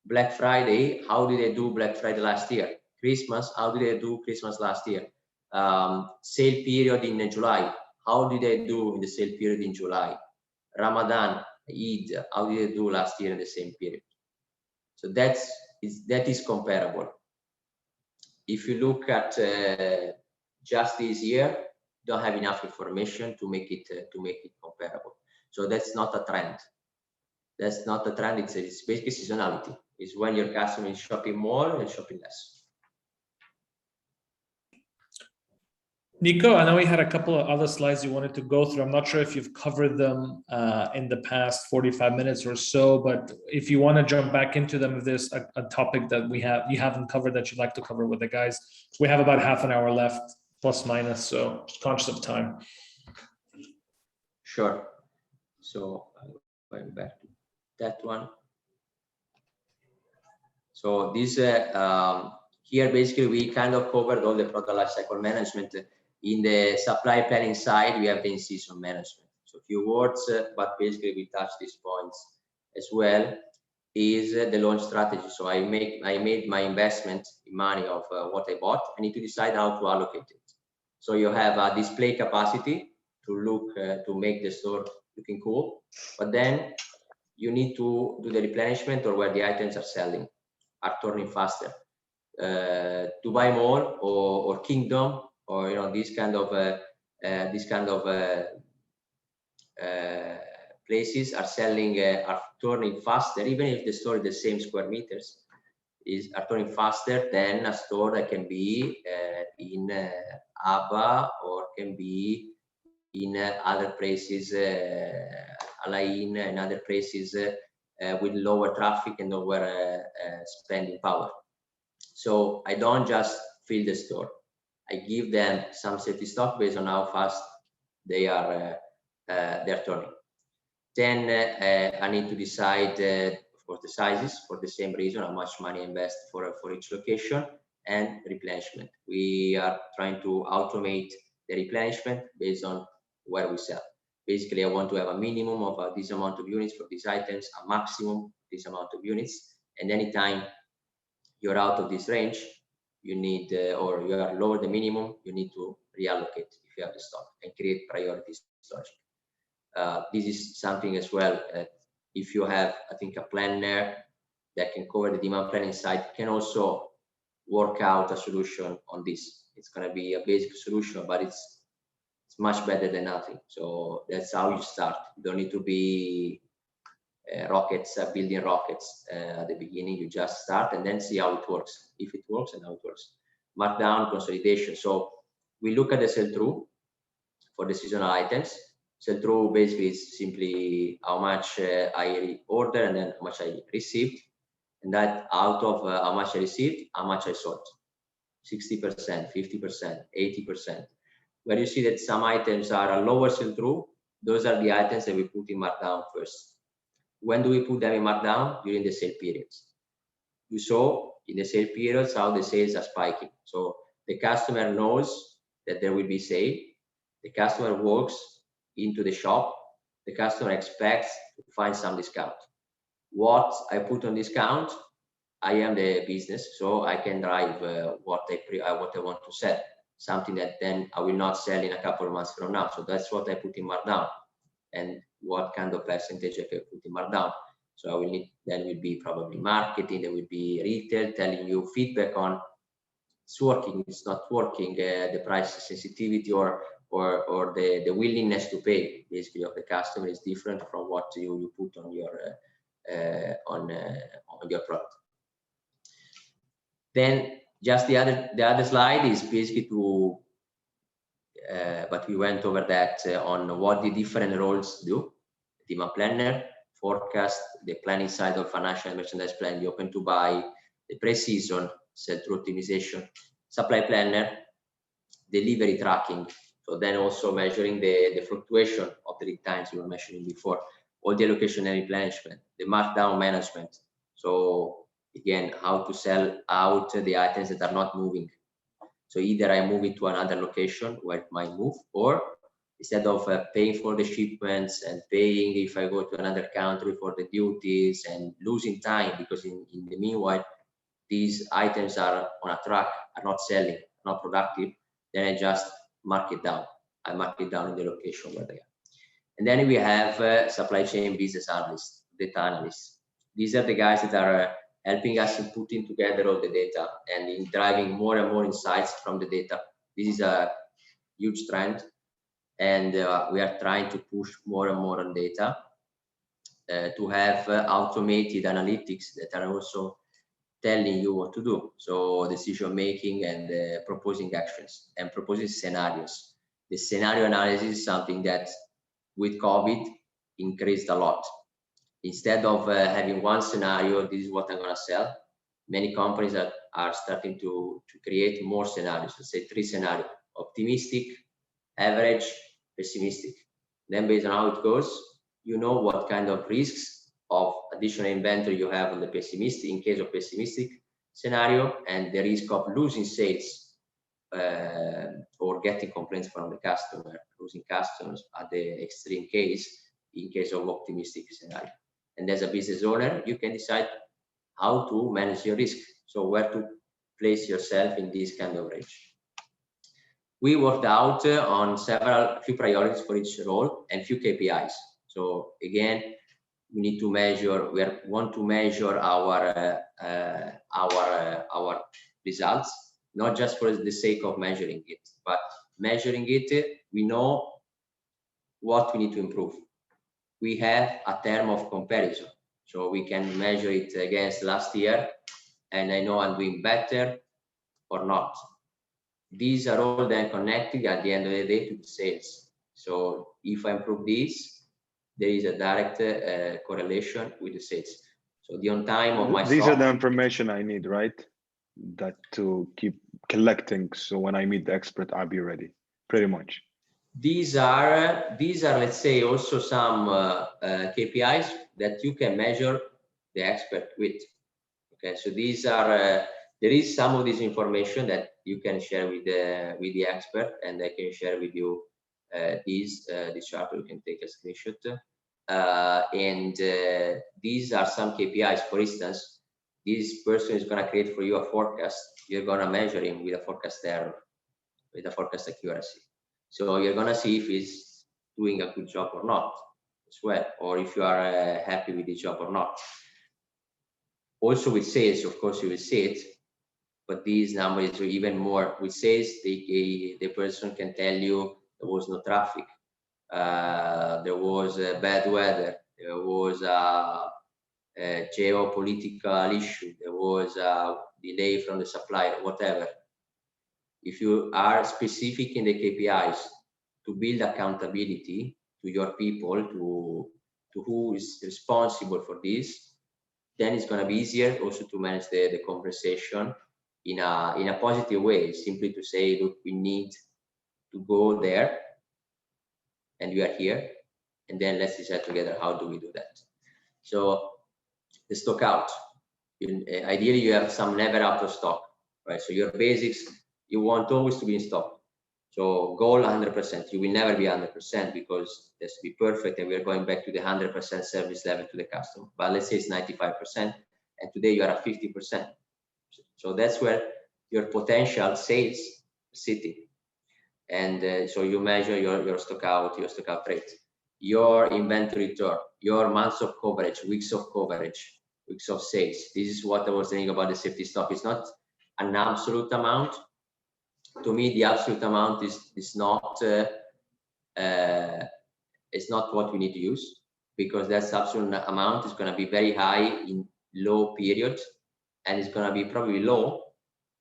Black Friday, how did they do Black Friday last year? Christmas, how did they do Christmas last year? Sale period in July, how did they do in the sale period in July? Ramadan, Eid, how did they do last year in the same period? So that is comparable. If you look at just this year, you don't have enough information to make it comparable. So that's not a trend. That's not a trend. It's basically seasonality. It's when your customer is shopping more and shopping less. Nico, I know we had a couple of other slides you wanted to go through. I'm not sure if you've covered them in the past 45 minutes or so, but if you want to jump back into them, if there's a topic that you haven't covered that you'd like to cover with the guys, we have about half an hour left, plus minus, so conscious of time. Sure. So going back to that one. So this here basically we kind of covered all the product lifecycle management. In the supply planning side, we have the in-season management. So a few words, but basically we touch these points as well. Is the launch strategy. So I made my investment in money of what I bought. I need to decide how to allocate it. So you have a display capacity to look to make the store looking cool, but then you need to do the replenishment or where the items are selling, are turning faster. Dubai Mall or Kingdom, or these kind of places are selling, are turning faster, even if the store is the same square meters, are turning faster than a store that can be in Aba or can be in other places, Al Ain and other places with lower traffic and lower spending power. So I don't just fill the store. I give them some safety stock based on how fast they are they're turning. Then I need to decide, of course, the sizes for the same reason, how much money I invest for each location, and replenishment. We are trying to automate the replenishment based on where we sell. Basically, I want to have a minimum of this amount of units for these items, a maximum of this amount of units, and anytime you're out of this range, you need, or you are lower the minimum, you need to reallocate if you have the stock and create priority storage. This is something as well. If you have, I think, a planner that can cover the demand planning side, can also work out a solution on this. It's going to be a basic solution, but it's much better than nothing. So that's how you start. You don't need to be building rockets at the beginning. You just start and then see how it works, if it works and how it works. Markdown, consolidation. So we look at the sell-through for the seasonal items. Sell-through basically is simply how much I order and then how much I received. And that out of how much I received, how much I sold. 60%, 50%, 80%. Where you see that some items are a lower sell-through, those are the items that we put in markdown first. When do we put them in markdown? During the sale periods. You saw in the sale periods how the sales are spiking. So the customer knows that there will be sale. The customer walks into the shop. The customer expects to find some discount. What I put on discount, I am the business, so I can drive what I want to sell. Something that then I will not sell in a couple of months from now. So that's what I put in markdown, and what kind of percentage I can put in markdown. So I will need, then will be probably marketing, there will be retail telling you feedback on it's working, it's not working, the price sensitivity or the willingness to pay basically of the customer is different from what you put on your product. Then just the other slide is basically to but we went over that on what the different roles do. Demand planner, forecast, the planning side of financial and merchandise plan, the open to buy, the pre-season, sell-through optimization, supply planner, delivery tracking. So then also measuring the fluctuation of the lead times you were mentioning before, all the allocation and replenishment, the markdown management. So again, how to sell out the items that are not moving. So either I move it to another location where it might move, or instead of paying for the shipments and paying if I go to another country for the duties and losing time, because in the meanwhile, these items are on a truck, are not selling, not productive, then I just mark it down. I mark it down in the location where they are. And then we have supply chain business analysts, data analysts. These are the guys that are helping us in putting together all the data and in driving more and more insights from the data. This is a huge trend, and we are trying to push more and more on data to have automated analytics that are also telling you what to do. So decision making and proposing actions and proposing scenarios. The scenario analysis is something that with COVID increased a lot. Instead of having one scenario, this is what I'm going to sell, many companies are starting to create more scenarios. Let's say 3 scenarios: optimistic, average, pessimistic. Then based on how it goes, you know what kind of risks of additional inventory you have on the pessimistic, in case of pessimistic scenario, and the risk of losing sales or getting complaints from the customer, losing customers at the extreme case, in case of optimistic scenario. And as a business owner, you can decide how to manage your risk. So where to place yourself in this kind of range. We worked out on few priorities for each role and few KPIs. So again, we need to measure, we want to measure our results, not just for the sake of measuring it, but measuring it, we know what we need to improve. We have a term of comparison, so we can measure it against last year, and I know I'm doing better or not. These are all then connected at the end of the day to the sales. So if I improve this, there is a direct correlation with the sales. So the on time of my these stock, are the information I need, right? That to keep collecting, so when I meet the expert, I'll be ready, pretty much. These are let's say also some KPIs that you can measure the expert with. Okay, so these are there is some of this information that you can share with the expert, and I can share with you this chart. You can take a screenshot, and these are some KPIs. For instance, this person is going to create for you a forecast. You're going to measure him with a forecast error, with a forecast accuracy. So you're going to see if he's doing a good job or not as well, or if you are happy with the job or not. Also with sales, of course, you will see it, but these numbers are even more. With sales, the person can tell you there was no traffic, there was bad weather, there was a geopolitical issue, there was a delay from the supplier, whatever. If you are specific in the KPIs to build accountability to your people, to who is responsible for this, then it's going to be easier also to manage the conversation in a positive way, simply to say, look, we need to go there and we are here, and then let's decide together how do we do that. So the stock out, ideally you have some never out of stock, right? So your basics, you want always to be in stock. So goal 100%, you will never be 100% because it has to be perfect, and we're going back to the 100% service level to the customer. But let's say it's 95%, and today you are at 50%. So that's where your potential sales sitting. And so you measure your stock out rate, your inventory turn, your months of coverage, weeks of coverage, weeks of sales. This is what I was saying about the safety stock. It's not an absolute amount. To me, the absolute amount is not what we need to use, because that absolute amount is going to be very high in low periods, and it's going to be probably low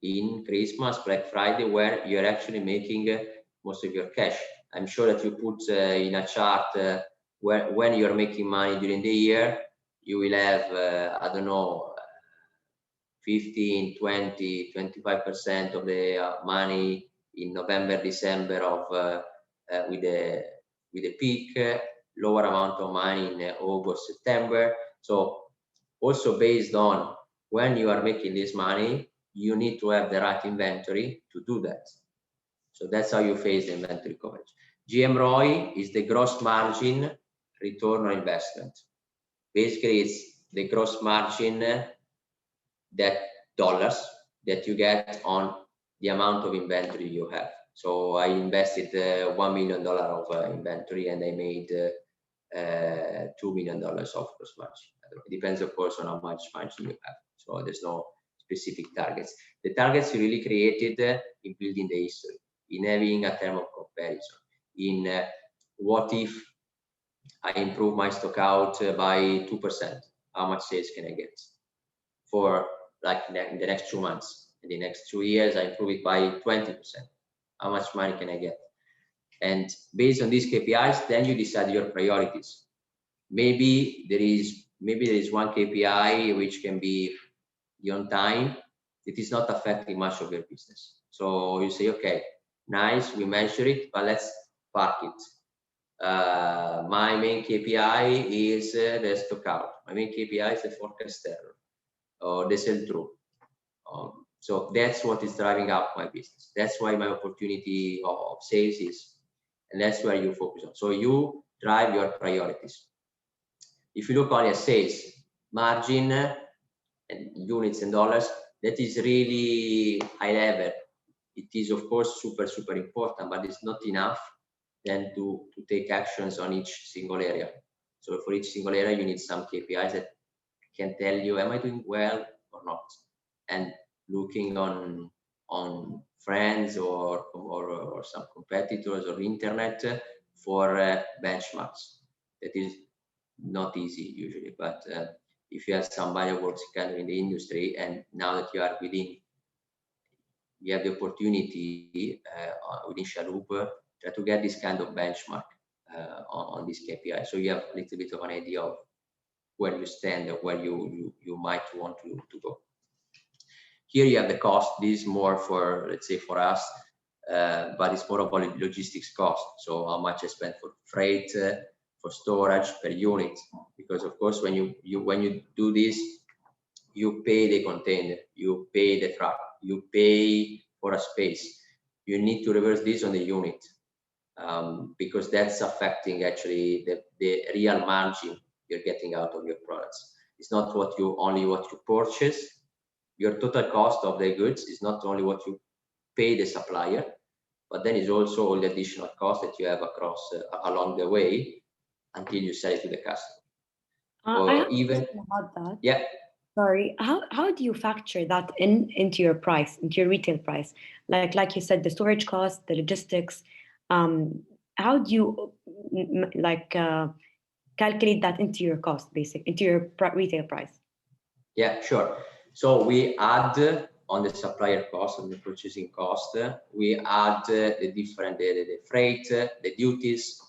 in Christmas, Black Friday, where you're actually making most of your cash. I'm sure that you put in a chart where when you're making money during the year, you will have, I don't know, 15, 20, 25% of the money in November, December of with the peak, lower amount of money in August, September. So also based on when you are making this money, you need to have the right inventory to do that. So that's how you phase the inventory coverage. GMROI is the gross margin return on investment. Basically, it's the gross margin that dollars that you get on the amount of inventory you have. So I invested $1 million of inventory, and I made $2 million of gross margin. It depends, of course, on how much margin you have. So there's no specific targets. The targets you really created in building the history, in having a term of comparison, in what if I improve my stock out by 2%, how much sales can I get for like in the next 2 months? In the next 2 years, I improve it by 20%. How much money can I get? And based on these KPIs, then you decide your priorities. Maybe there is one KPI which can be on time. It is not affecting much of your business. So you say, okay, nice, we measure it, but let's park it. My main KPI is the stock out. My main KPI is the forecast error or the sell through. So that's what is driving up my business. That's why my opportunity of sales is, and that's where you focus on. So you drive your priorities. If you look only at sales, margin, and units and dollars, that is really high level. It is, of course, super, super important, but it's not enough then to take actions on each single area. So for each single area, you need some KPIs that can tell you, am I doing well or not? And looking on friends or some competitors or internet for benchmarks. That is not easy usually, but if you have somebody who works kind of in the industry, and now that you are within, you have the opportunity within Sharoop to get this kind of benchmark on this KPI. So you have a little bit of an idea of where you stand and where you might want to go. Here you have the cost. This is more for, let's say, for us, but it's more about logistics cost. So how much I spend for freight, for storage per unit, because of course when you do this, you pay the container, you pay the truck, you pay for a space. You need to reverse this on the unit because that's affecting actually the real margin you're getting out of your products. It's not only what you purchase. Your total cost of the goods is not only what you pay the supplier, but then is also all the additional costs that you have across along the way until you sell it to the customer. I have a question about that. Yeah. Sorry, how do you factor that into your price, into your retail price? Like you said, the storage cost, the logistics. How do you calculate that into your cost, into your retail price? Yeah, sure. So we add on the supplier cost, on the purchasing cost, we add the different the freight, the duties.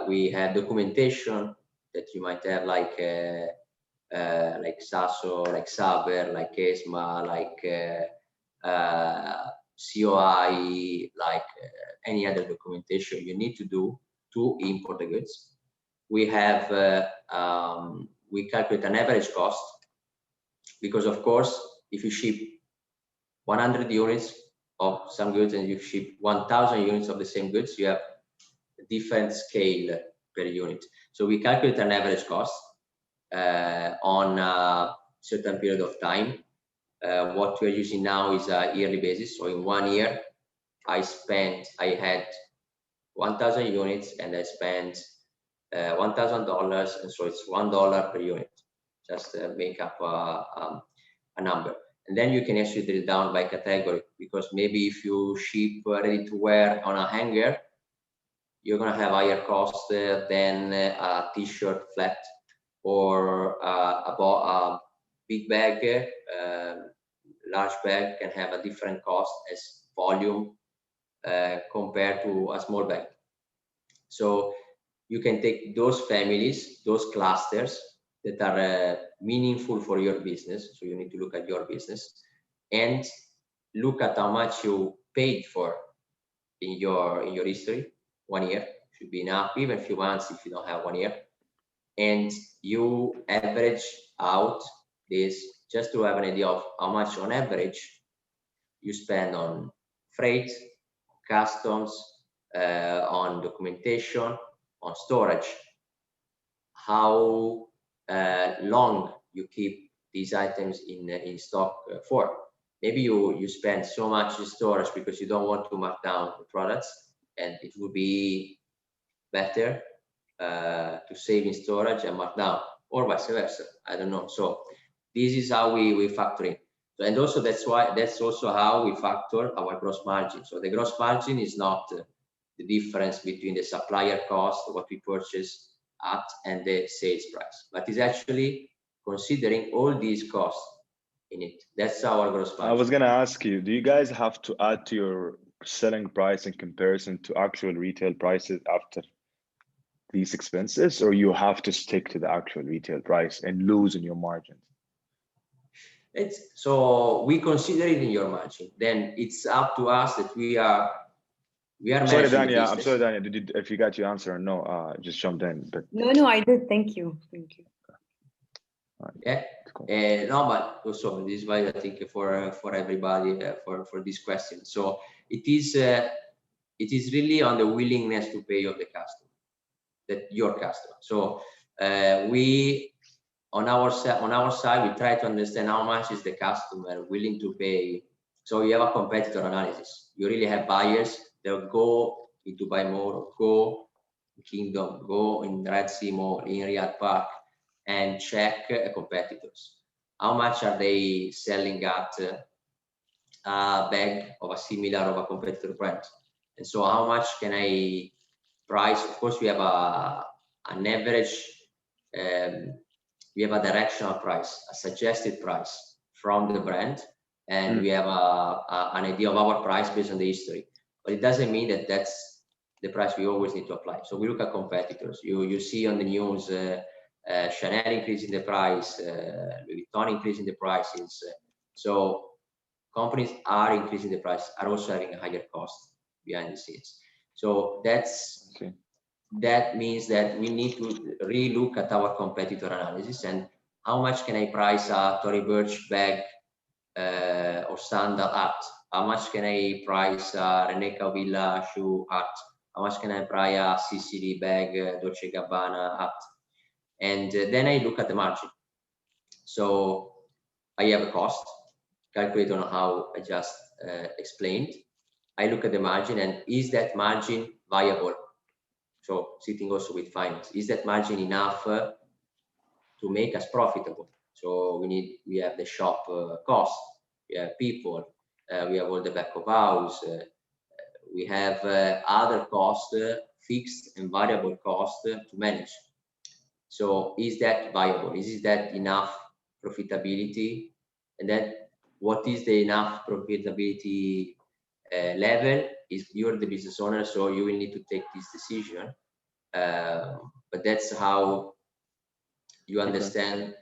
We have documentation that you might have, like like Sasso, like Saber, like ESMA, like COI, like any other documentation you need to do to import the goods. We have we calculate an average cost, because of course if you ship 100 units of some goods and you ship 1,000 units of the same goods, you have a different scale per unit. So we calculate an average cost on a certain period of time. What we're using now is a yearly basis. So in 1 year, I had 1,000 units and I spent $1,000, and so it's $1 per unit, just to make up a number. And then you can actually drill down by category, because maybe if you ship ready to wear on a hanger, you're gonna have higher cost than a t-shirt flat, or a big bag, large bag can have a different cost as volume compared to a small bag. So you can take those families, those clusters that are meaningful for your business. So you need to look at your business and look at how much you paid for in your history. 1 year should be enough, even a few months if you don't have 1 year. And you average out this just to have an idea of how much on average you spend on freight, customs, on documentation, on storage, how long you keep these items in stock for. Maybe you spend so much in storage because you don't want to mark down the products, and it would be better to save in storage and mark down, or vice versa. I don't know. So this is how we factor in. And also that's also how we factor our gross margin. So the gross margin is not the difference between the supplier cost, what we purchase at, and the sales price, but it's actually considering all these costs in it. That's our gross margin. I was gonna ask you, do you guys have to add to your selling price in comparison to actual retail prices after these expenses, or you have to stick to the actual retail price and lose in your margins? So we consider it in your margin. Then it's up to us that we are sorry, Dania. I'm sorry, Dania. If you got your answer or no, just jumped in. But no, I did. Thank you. Yeah. Cool. No, but also this is why I think for everybody for this question. So it is really on the willingness to pay of the customer, that your customer. So we on our side, we try to understand how much is the customer willing to pay. So you have a competitor analysis. You really have buyers that will go in Dubai Mall, go in Kingdom, go in Red Sea Mall, in Riyadh Park, and check competitors. How much are they selling at a bag of a similar of a competitor brand? And so how much can I price? Of course, we have an average, we have a directional price, a suggested price from the brand, and we have an idea of our price based on the history. But it doesn't mean that that's the price we always need to apply. So we look at competitors. You see on the news, Chanel increasing the price, Louis Vuitton increasing the prices. So companies are increasing the price, are also having a higher cost behind the scenes. So that means that we need to re-look at our competitor analysis and how much can I price a Tory Burch bag or sandal at? How much can I price a René Caovilla shoe at? How much can I price a CCD bag, Dolce & Gabbana at? And then I look at the margin. So I have a cost calculated on how I just explained. I look at the margin, and is that margin viable? So sitting also with finance, is that margin enough to make us profitable? So we have the shop cost, we have people, we have all the back of house, we have other costs, fixed and variable costs to manage. So is that viable? Is that enough profitability? And then what is the enough profitability level? Is you're the business owner, so you will need to take this decision. But that's how you understand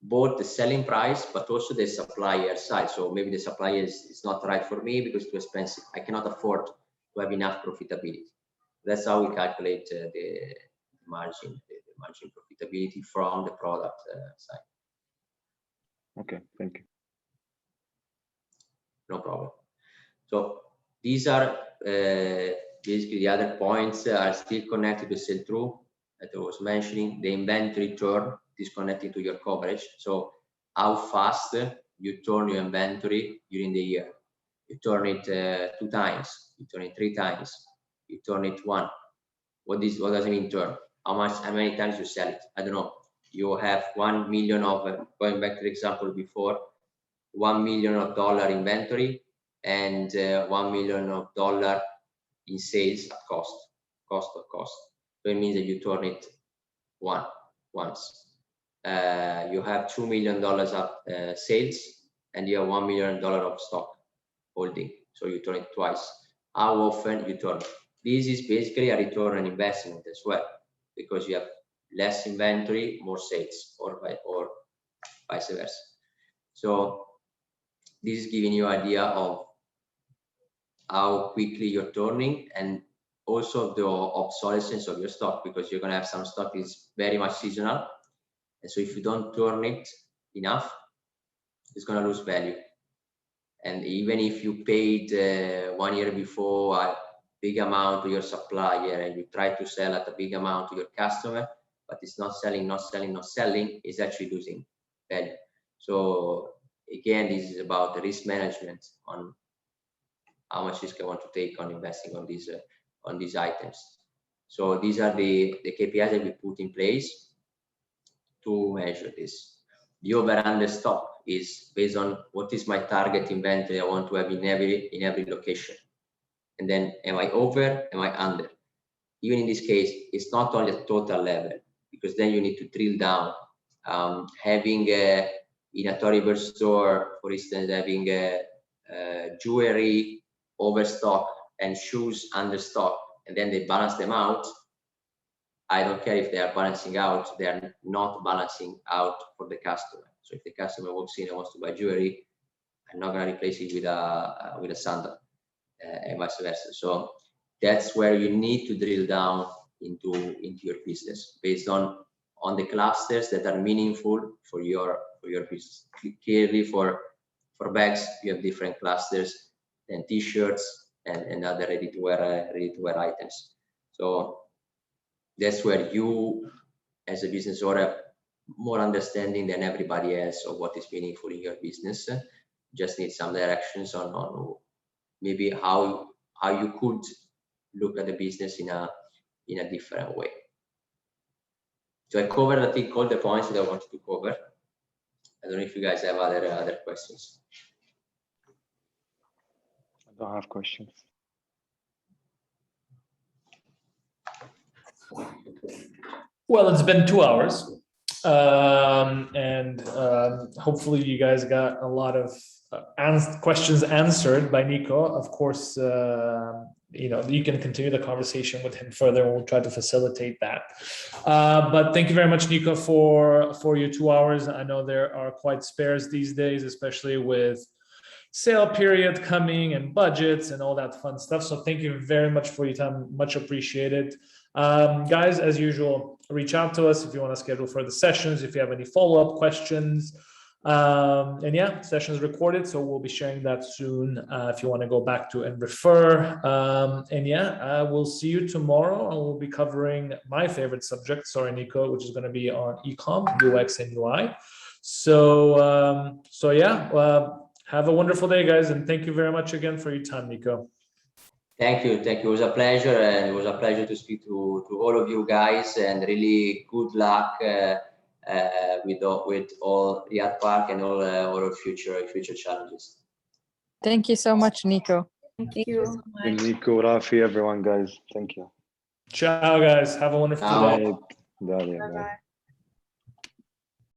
both the selling price, but also the supplier side. So maybe the supplier is not right for me because it's too expensive. I cannot afford to have enough profitability. That's how we calculate the margin profitability from the product side. Okay, thank you. No problem. So these are basically the other points are still connected to sell-through that I was mentioning. The inventory turn is connected to your coverage. So how fast you turn your inventory during the year. You turn it 2 times, you turn it 3 times, you turn it 1. What does it mean turn? How many times you sell it? I don't know. You have 1 million of, going back to the example before, $1 million inventory and $1 million in sales at cost of cost. So it means that you turn it once. You have $2 million of sales and you have $1 million of stock holding. So you turn it twice. How often you turn it? This is basically a return on investment as well, because you have less inventory, more sales, or vice versa. So this is giving you an idea of how quickly you're turning, and also the obsolescence of your stock, because you're going to have some stock is very much seasonal. And so if you don't turn it enough, it's going to lose value. And even if you paid 1 year before a big amount to your supplier and you try to sell at a big amount to your customer, but it's not selling, it's actually losing value. So again, this is about the risk management on how much risk I want to take on investing on these items. So these are the KPIs that we put in place to measure this. The over-under stock is based on what is my target inventory I want to have in every location. And then am I over, am I under? Even in this case, it's not only a total level, because then you need to drill down. Having in a Tory Burch store, for instance, having jewelry overstock and shoes understock, and then they balance them out. I don't care if they are balancing out, they are not balancing out for the customer. So if the customer walks in and wants to buy jewelry, I'm not going to replace it with a sandal and vice versa. So that's where you need to drill down into your business based on the clusters that are meaningful for your business. Clearly for bags, you have different clusters than t-shirts and other ready-to-wear items. So that's where you, as a business owner, have more understanding than everybody else of what is meaningful in your business. Just need some directions on maybe how you could look at the business in a different way. So I covered, I think, all the points that I wanted to cover. I don't know if you guys have other questions. I don't have questions. Well, it's been 2 hours, and hopefully you guys got a lot of questions answered by Nico. Of course, you can continue the conversation with him further, and we'll try to facilitate that. But thank you very much, Nico, for your 2 hours. I know there are quite sparse these days, especially with sale period coming and budgets and all that fun stuff. So thank you very much for your time. Much appreciated. Guys, as usual, reach out to us if you want to schedule further sessions, if you have any follow-up questions. And yeah, session's recorded, so we'll be sharing that soon if you want to go back to and refer. And yeah, we'll see you tomorrow, and we'll be covering my favorite subject, sorry, Nico, which is going to be on e-com, UX and UI. So yeah, have a wonderful day, guys, and thank you very much again for your time, Nico. Thank you. It was a pleasure, and it was a pleasure to speak to all of you guys, and really good luck with all Riyadh Park and all our future challenges. Thank you so much, Nico. Thank you so much. Nico, Rafi, everyone, guys. Thank you. Ciao, guys. Have a wonderful day. Bye. Bye-bye.